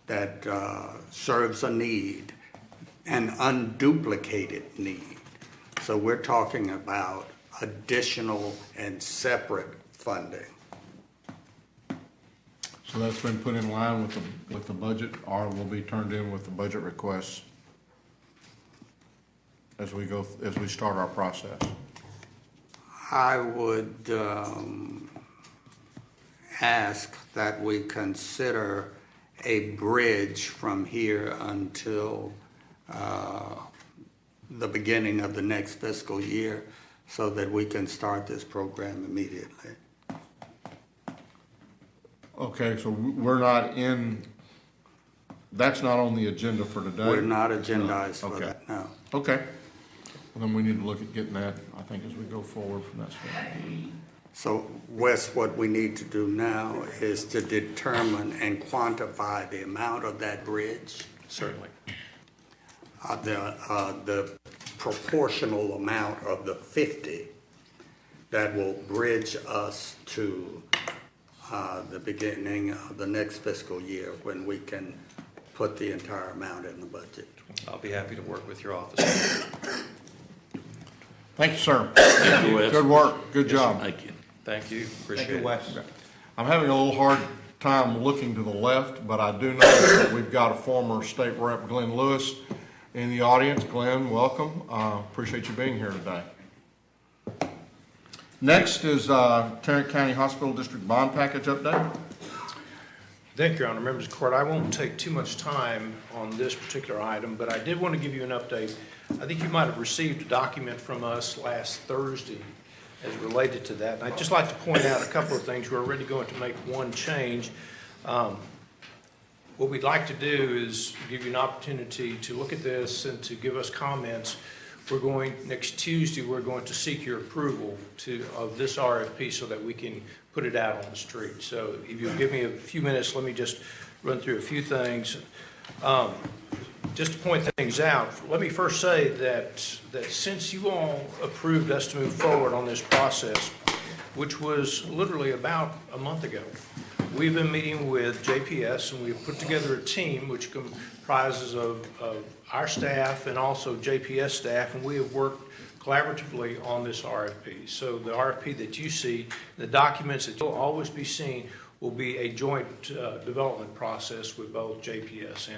that serves a need, an unduplicated need. So we're talking about additional and separate funding. So that's been put in line with the budget, or will be turned in with the budget requests as we start our process? I would ask that we consider a bridge from here until the beginning of the next fiscal year so that we can start this program immediately. Okay, so we're not that's not on the agenda for today? We're not agendized for Okay. that, no. Okay. Well, then we need to look at getting that, I think, as we go forward from that standpoint. So, Wes, what we need to do now is to determine and quantify the amount of that bridge. Certainly. The proportional amount of the 50 that will bridge us to the beginning of the next fiscal year when we can put the entire amount in the budget. I'll be happy to work with your office. Thank you, sir. Thank you, Wes. Good work, good job. Thank you. Thank you, appreciate it. Thank you, Wes. I'm having a little hard time looking to the left, but I do know that we've got a former state rep, Glenn Lewis, in the audience. Glenn, welcome. Appreciate you being here today. Next is Tarrant County Hospital District Bond Package update. Thank you, Your Honor. Members of the court, I won't take too much time on this particular item, but I did want to give you an update. I think you might have received a document from us last Thursday as related to that. And I'd just like to point out a couple of things. We're already going to make one change. What we'd like to do is give you an opportunity to look at this and to give us comments. Next Tuesday, we're going to seek your approval of this RFP so that we can put it out on the street. So if you'll give me a few minutes, let me just run through a few things. Just to point things out, let me first say that since you all approved us to move forward on this process, which was literally about a month ago, we've been meeting with JPS, and we've put together a team which comprises of our staff and also JPS staff, and we have worked collaboratively on this RFP. So the RFP that you see, the documents that you'll always be seeing, will be a joint development process with both JPS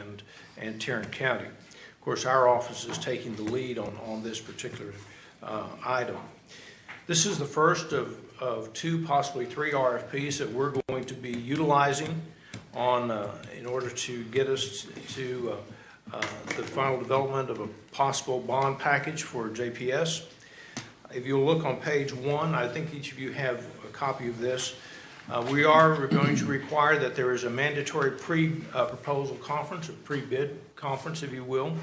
and Tarrant County. Of course, our office is taking the lead on this particular item. This is the first of two, possibly three RFPs that we're going to be utilizing in order to get us to the final development of a possible bond package for JPS. If you'll look on page 1, I think each of you have a copy of this. We are going to require that there is a mandatory pre-proposal conference, a pre-bid conference, if you will.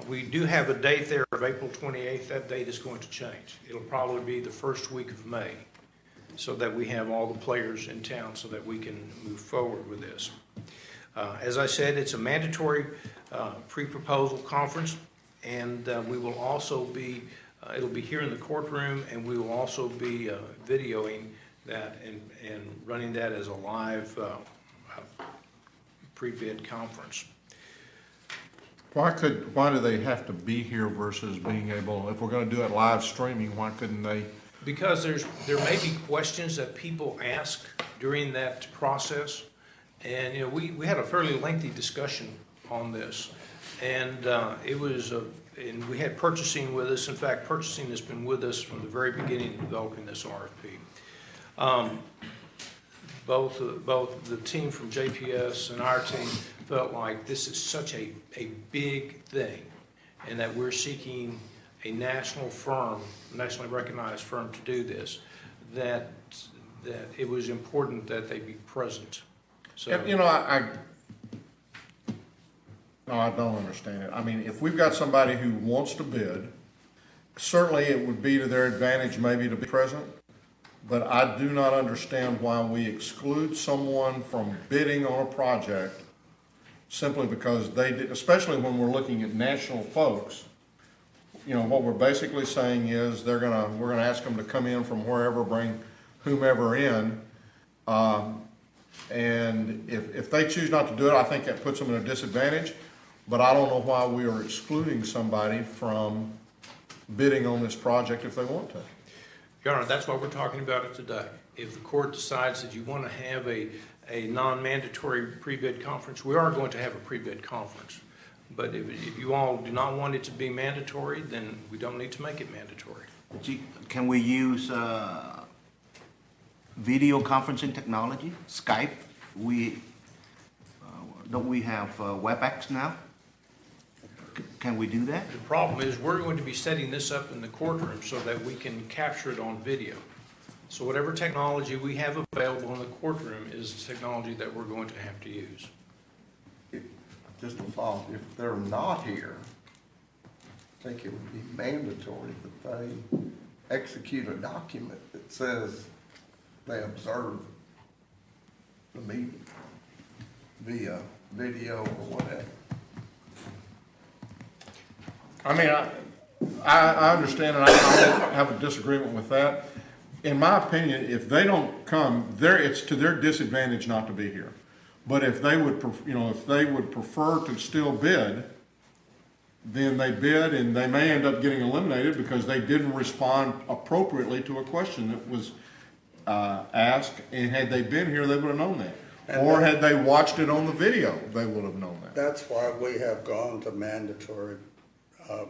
We do have a date there of April 28th. That date is going to change. It'll probably be the first week of May, so that we have all the players in town so that we can move forward with this. As I said, it's a mandatory pre-proposal conference, and we will also be, it'll be here in the courtroom, and we will also be videoing that and running that as a live pre-bid conference. Why do they have to be here versus being able, if we're going to do it live streaming, why couldn't they? Because there may be questions that people ask during that process. And, you know, we had a fairly lengthy discussion on this, and and we had purchasing with us. In fact, purchasing has been with us from the very beginning of developing this RFP. Both the team from JPS and our team felt like this is such a big thing, and that we're seeking a national firm, nationally recognized firm to do this, that it was important that they be present. So, You know, I don't understand it. I mean, if we've got somebody who wants to bid, certainly it would be to their advantage maybe to be present, but I do not understand why we exclude someone from bidding on a project simply because they did, especially when we're looking at national folks. You know, what we're basically saying is we're gonna ask them to come in from wherever, bring whomever in. And if they choose not to do it, I think that puts them at a disadvantage. But I don't know why we are excluding somebody from bidding on this project if they want to. Your Honor, that's why we're talking about it today. If the court decides that you want to have a non-mandatory pre-bid conference, we are going to have a pre-bid conference. But if you all do not want it to be mandatory, then we don't need to make it mandatory. Can we use video conferencing technology, Skype? Don't we have WebEx now? Can we do that? The problem is we're going to be setting this up in the courtroom so that we can capture it on video. So whatever technology we have available in the courtroom is the technology that we're going to have to use. Just a thought, if they're not here, I think it would be mandatory that they execute a document that says they observe the meeting via video or whatever. I mean, I understand, and I don't have a disagreement with that. In my opinion, if they don't come, it's to their disadvantage not to be here. But if they would, if they would prefer to still bid, then they bid, and they may end up getting eliminated because they didn't respond appropriately to a question that was asked. And had they been here, they would have known that. Or had they watched it on the video, they would have known that. That's why we have gone to mandatory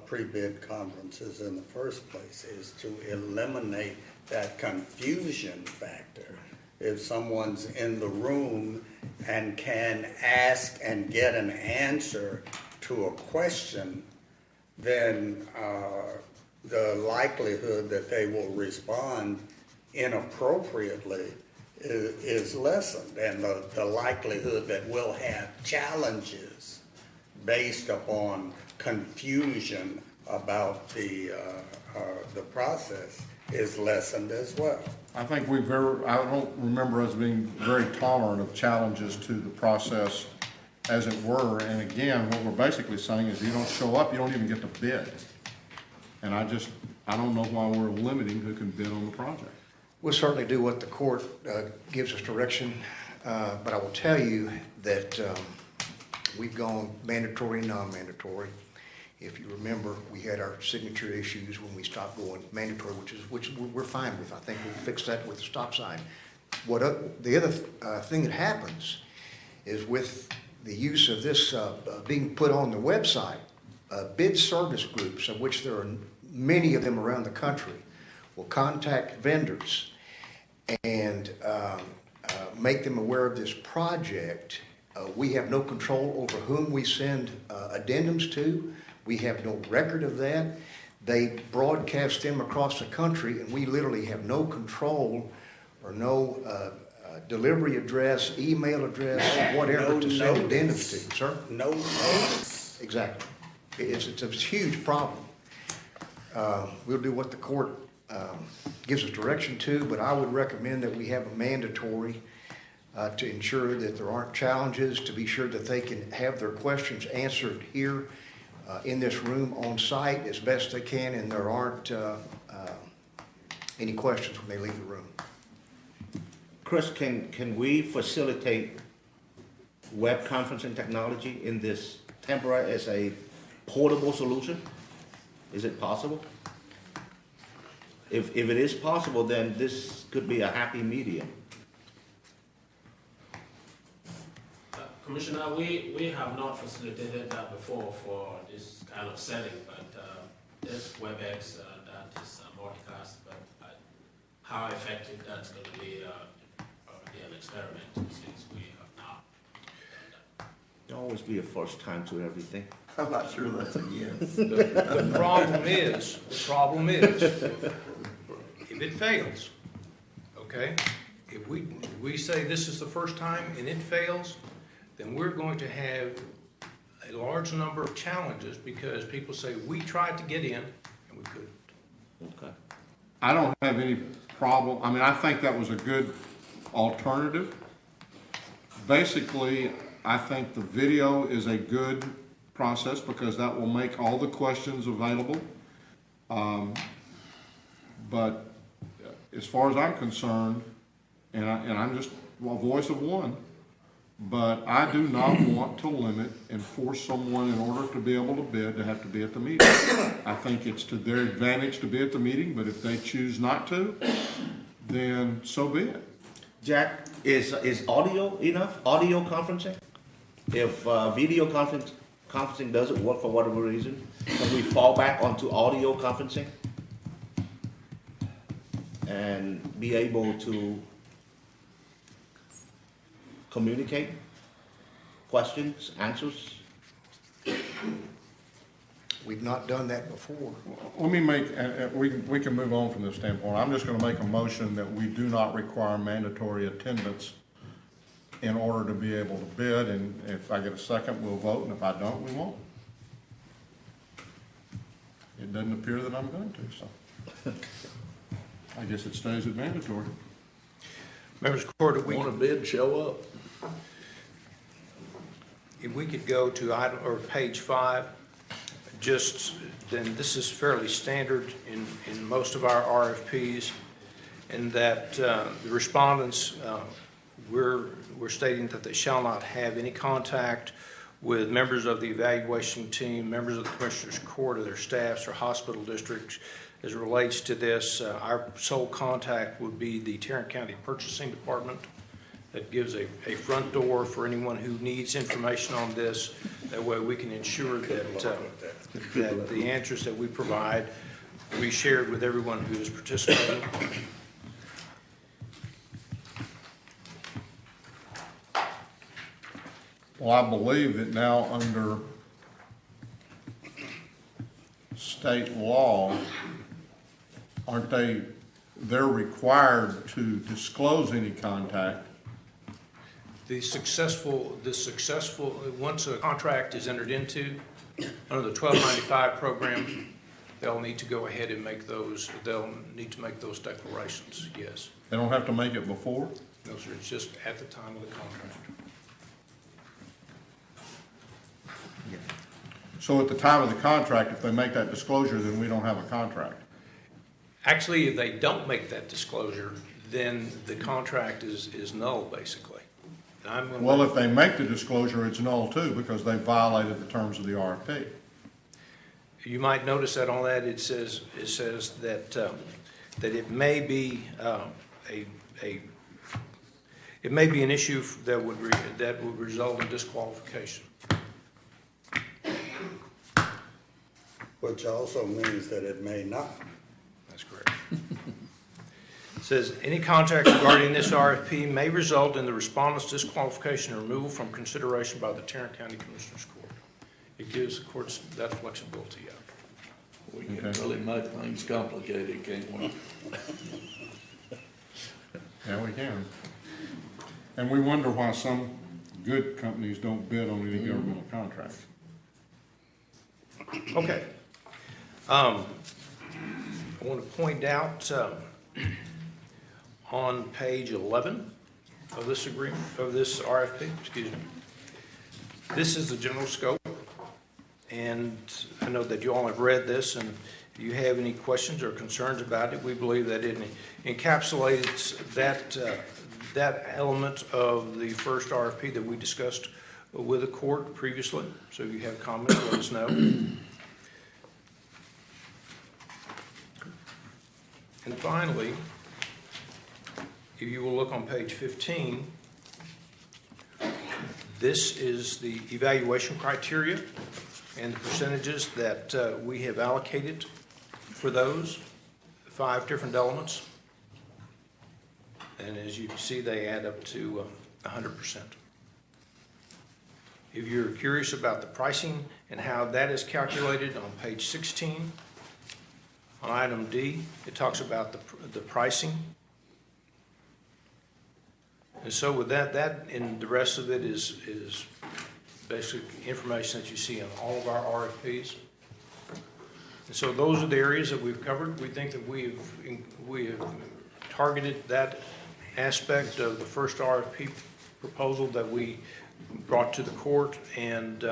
pre-bid conferences in the first place, is to eliminate that confusion factor. If someone's in the room and can ask and get an answer to a question, then the likelihood that they will respond inappropriately is lessened, and the likelihood that we'll have challenges based upon confusion about the process is lessened as well. I think I don't remember us being very tolerant of challenges to the process, as it were. And again, what we're basically saying is you don't show up, you don't even get to bid. And I don't know why we're limiting who can bid on the project. We'll certainly do what the court gives us direction, but I will tell you that we've gone mandatory and non-mandatory. If you remember, we had our signature issues when we stopped going mandatory, which we're fine with. I think we'll fix that with the stop sign. The other thing that happens is with the use of this being put on the website, bid service groups, of which there are many of them around the country, will contact vendors and make them aware of this project. We have no control over whom we send addendums to. We have no record of that. They broadcast them across the country, and we literally have no control or no delivery address, email address, whatever No to send addendums notice. to. Sir? No notice. Exactly. It's a huge problem. We'll do what the court gives us direction to, but I would recommend that we have a mandatory to ensure that there aren't challenges, to be sure that they can have their questions answered here in this room on site as best they can, and there aren't any questions when they leave the room. Chris, can we facilitate web conferencing technology in this temporary as a portable solution? Is it possible? If it is possible, then this could be a happy medium. Commissioner, we have not facilitated that before for this kind of setting, but this WebEx that is broadcast, but how effective that's going to be an experiment since we have not. There'll always be a first time to everything. I'm not sure that's a yes. The problem is, if it fails, okay, if we say this is the first time and it fails, then we're going to have a large number of challenges because people say, we tried to get in and we couldn't. Okay. I don't have any problem, I mean, I think that was a good alternative. Basically, I think the video is a good process because that will make all the questions available. But as far as I'm concerned, and I'm just a voice of one, but I do not want to limit and force someone in order to be able to bid to have to be at the meeting. I think it's to their advantage to be at the meeting, but if they choose not to, then so be it. Jack, is audio enough? Audio conferencing? If video conferencing doesn't work for whatever reason, can we fall back onto audio conferencing and be able to communicate questions, answers? We've not done that before. Let me make, we can move on from this standpoint. I'm just going to make a motion that we do not require mandatory attendance in order to be able to bid, and if I get a second, we'll vote, and if I don't, we won't. It doesn't appear that I'm going to, so I guess it stays at mandatory. Members of the court, if we Want a bid, show up. If we could go to item or page 5, then this is fairly standard in most of our RFPs, in that the respondents, we're stating that they shall not have any contact with members of the evaluation team, members of the Commissioner's Court, or their staffs or hospital districts. As it relates to this, our sole contact would be the Tarrant County Purchasing Department. That gives a front door for anyone who needs information on this. That way we can ensure that the answers that we provide will be shared with everyone who is participating. Well, I believe that now under state law, they're required to disclose any contact. Once a contract is entered into, under the 1295 program, they'll need to go ahead and they'll need to make those declarations, yes. They don't have to make it before? No, sir, it's just at the time of the contract. So at the time of the contract, if they make that disclosure, then we don't have a contract? Actually, if they don't make that disclosure, then the contract is null, basically. Well, if they make the disclosure, it's null too, because they violated the terms of the RFP. You might notice that on that, it says that it may be it may be an issue that would result in disqualification. Which also means that it may not. That's correct. It says, any contract regarding this RFP may result in the respondent's disqualification or removal from consideration by the Tarrant County Commissioner's Court. It gives the courts that flexibility. We can Okay. really make things complicated, can't we? Yeah, we can. And we wonder why some good companies don't bid on any governmental contracts. Okay. I want to point out on page 11 of this agreement, of this RFP, excuse me, this is the general scope. And I know that you all have read this, and if you have any questions or concerns about it, we believe that it encapsulates that element of the first RFP that we discussed with the court previously. So if you have comments, let us know. And finally, if you will look on page 15, this is the evaluation criteria and the percentages that we have allocated for those 5 different elements. And as you can see, they add up to 100%. If you're curious about the pricing and how that is calculated, on page 16, on item D, it talks about the pricing. And so with that and the rest of it is basic information that you see on all of our RFPs. And so those are the areas that we've covered. We think that we have targeted that aspect of the first RFP proposal that we brought to the court, and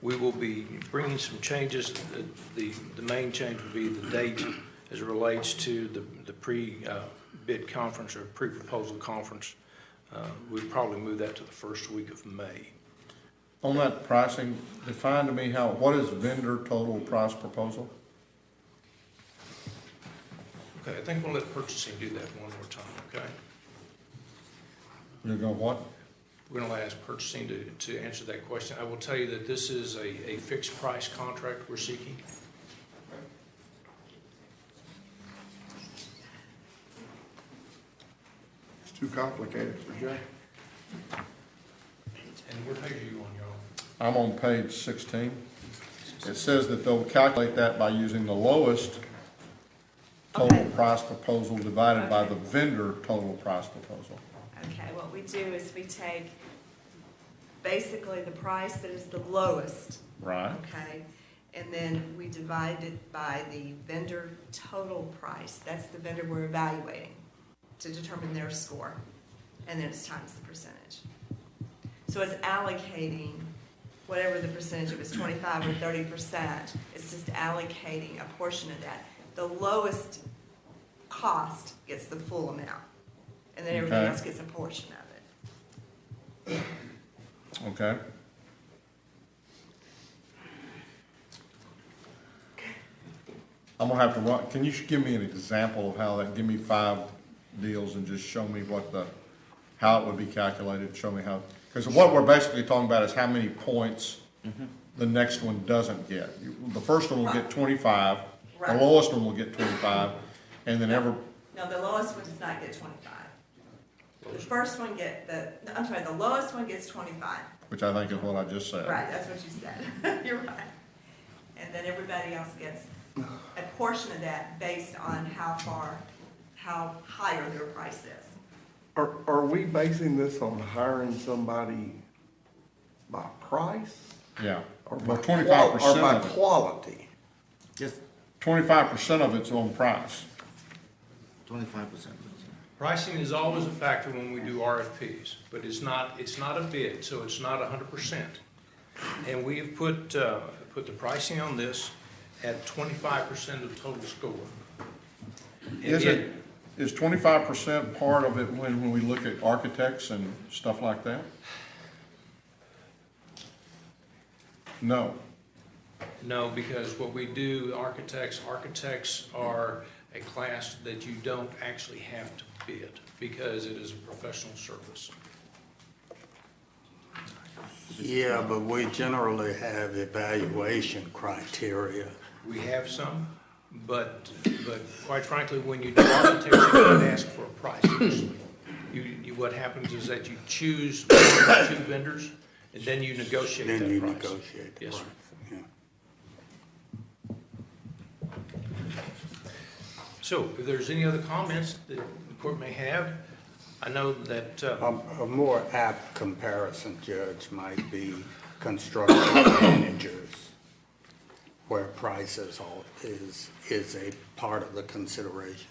we will be bringing some changes. The main change would be the date as it relates to the pre-bid conference or pre-proposal conference. We'd probably move that to the first week of May. On that pricing, define to me what is vendor total price proposal? Okay, I think we'll let purchasing do that one more time, okay? You're going what? We're going to ask purchasing to answer that question. I will tell you that this is a fixed price contract we're seeking. It's too complicated for Jay. And what page are you on, y'all? I'm on page 16. It says that they'll calculate that by using the lowest total price proposal divided by the vendor total price proposal. Okay, what we do is we take basically the price that is the lowest. Right. Okay, and then we divide it by the vendor total price. That's the vendor we're evaluating to determine their score. And then it's times the percentage. So it's allocating whatever the percentage, if it's 25 or 30%, it's just allocating a portion of that. The lowest cost gets the full amount, and then everybody else gets a portion of it. Okay. I'm gonna have to run, can you give me an example of how that, give me 5 deals and just show me how it would be calculated, show me how, because what we're basically talking about is how many points the next one doesn't get. The first one will get 25, the lowest one will get 25, and then No, the lowest one does not get 25. The first one the lowest one gets 25. which I think is what I just said. Right, that's what you said. You're right. And then everybody else gets a portion of that based on how higher their price is. Are we basing this on hiring somebody by price? Yeah. Or Well, by 25% or by of it. quality? Just 25% of it's on price. 25%. Pricing is always a factor when we do RFPs, but it's not a bid, so it's not 100%. And we have put the pricing on this at 25% of total score. Is 25% part of it when we look at architects and stuff like that? No. No, because what we do, architects are a class that you don't actually have to bid because it is a professional service. Yeah, but we generally have evaluation criteria. We have some, but quite frankly, when you do architecture, you don't ask for a price. What happens is that you choose 1 or 2 vendors, and then you negotiate that price. Negotiate the Yes, price. sir. So if there's any other comments that the court may have, I know that, A more apt comparison, Judge, might be construction managers, where price is a part of the consideration.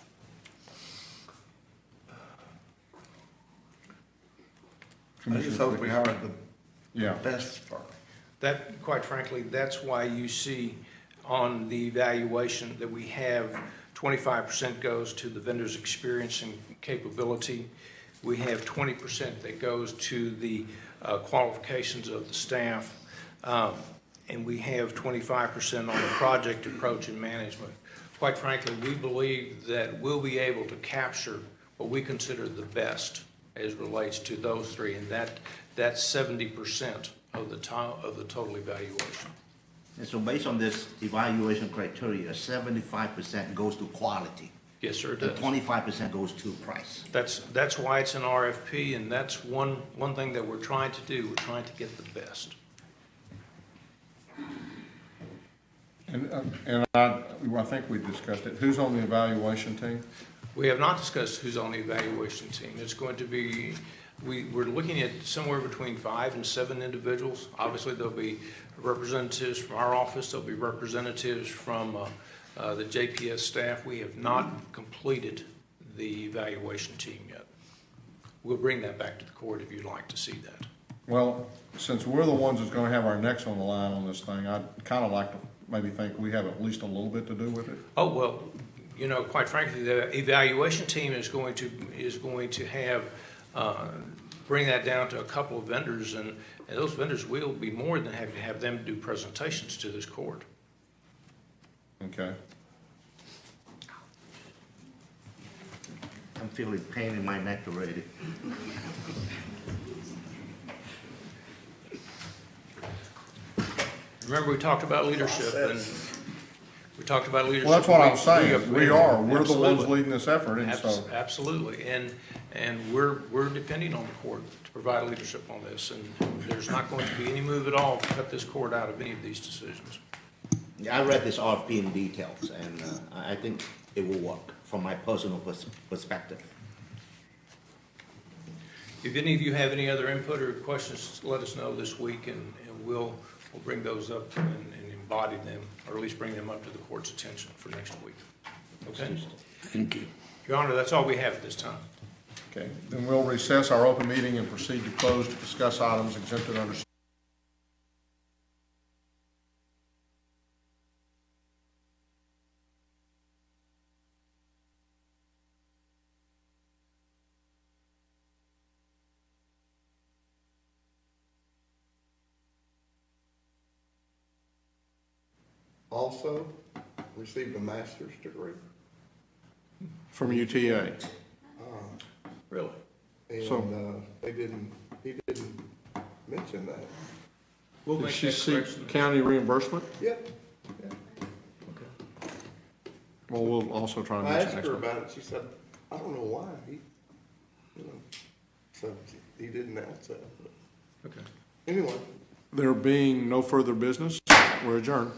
I just hope we hired the Yeah. best firm. that, quite frankly, that's why you see on the evaluation that we have 25% goes to the vendor's experience and capability. We have 20% that goes to the qualifications of the staff. And we have 25% on the project approach and management. Quite frankly, we believe that we'll be able to capture what we consider the best as relates to those three, and that's 70% of the total evaluation. And so based on this evaluation criteria, 75% goes to quality. Yes, sir, it And does. 25% goes to price. That's why it's an RFP, and that's one thing that we're trying to do. We're trying to get the best. And I think we discussed it. Who's on the evaluation team? We have not discussed who's on the evaluation team. It's going to be, we're looking at somewhere between 5 and 7 individuals. Obviously, there'll be representatives from our office, there'll be representatives from the JPS staff. We have not completed the evaluation team yet. We'll bring that back to the court if you'd like to see that. Well, since we're the ones that's gonna have our necks on the line on this thing, I'd kinda like to maybe think we have at least a little bit to do with it. Oh, well, you know, quite frankly, the evaluation team is going to have, bring that down to a couple of vendors, and those vendors will be more than happy to have them do presentations to this court. Okay. I'm feeling pain in my neck already. Remember, we talked about leadership, and we talked about leadership. Well, that's what I'm saying. We're the ones Absolutely. leading this effort, and so. Absolutely, and we're depending on the court to provide leadership on this, and there's not going to be any move at all to cut this court out of any of these decisions. Yeah, I read this RFP in details, and I think it will work from my personal perspective. If any of you have any other input or questions, let us know this week, and we'll bring those up and embody them, or at least bring them up to the court's attention for next week. Okay? Thank you. Your Honor, that's all we have at this time. Okay, then we'll recess our open meeting and proceed to close to discuss items exempted under. Also received a master's degree. From UTA. Really? And he didn't mention that. We'll Did make she that seek correction. county reimbursement? Yep. Okay. Well, we'll also try to I mention asked next her time. about it, she said, I don't know why, so he didn't answer that. Okay. Anyway. There being no further business, we're adjourned.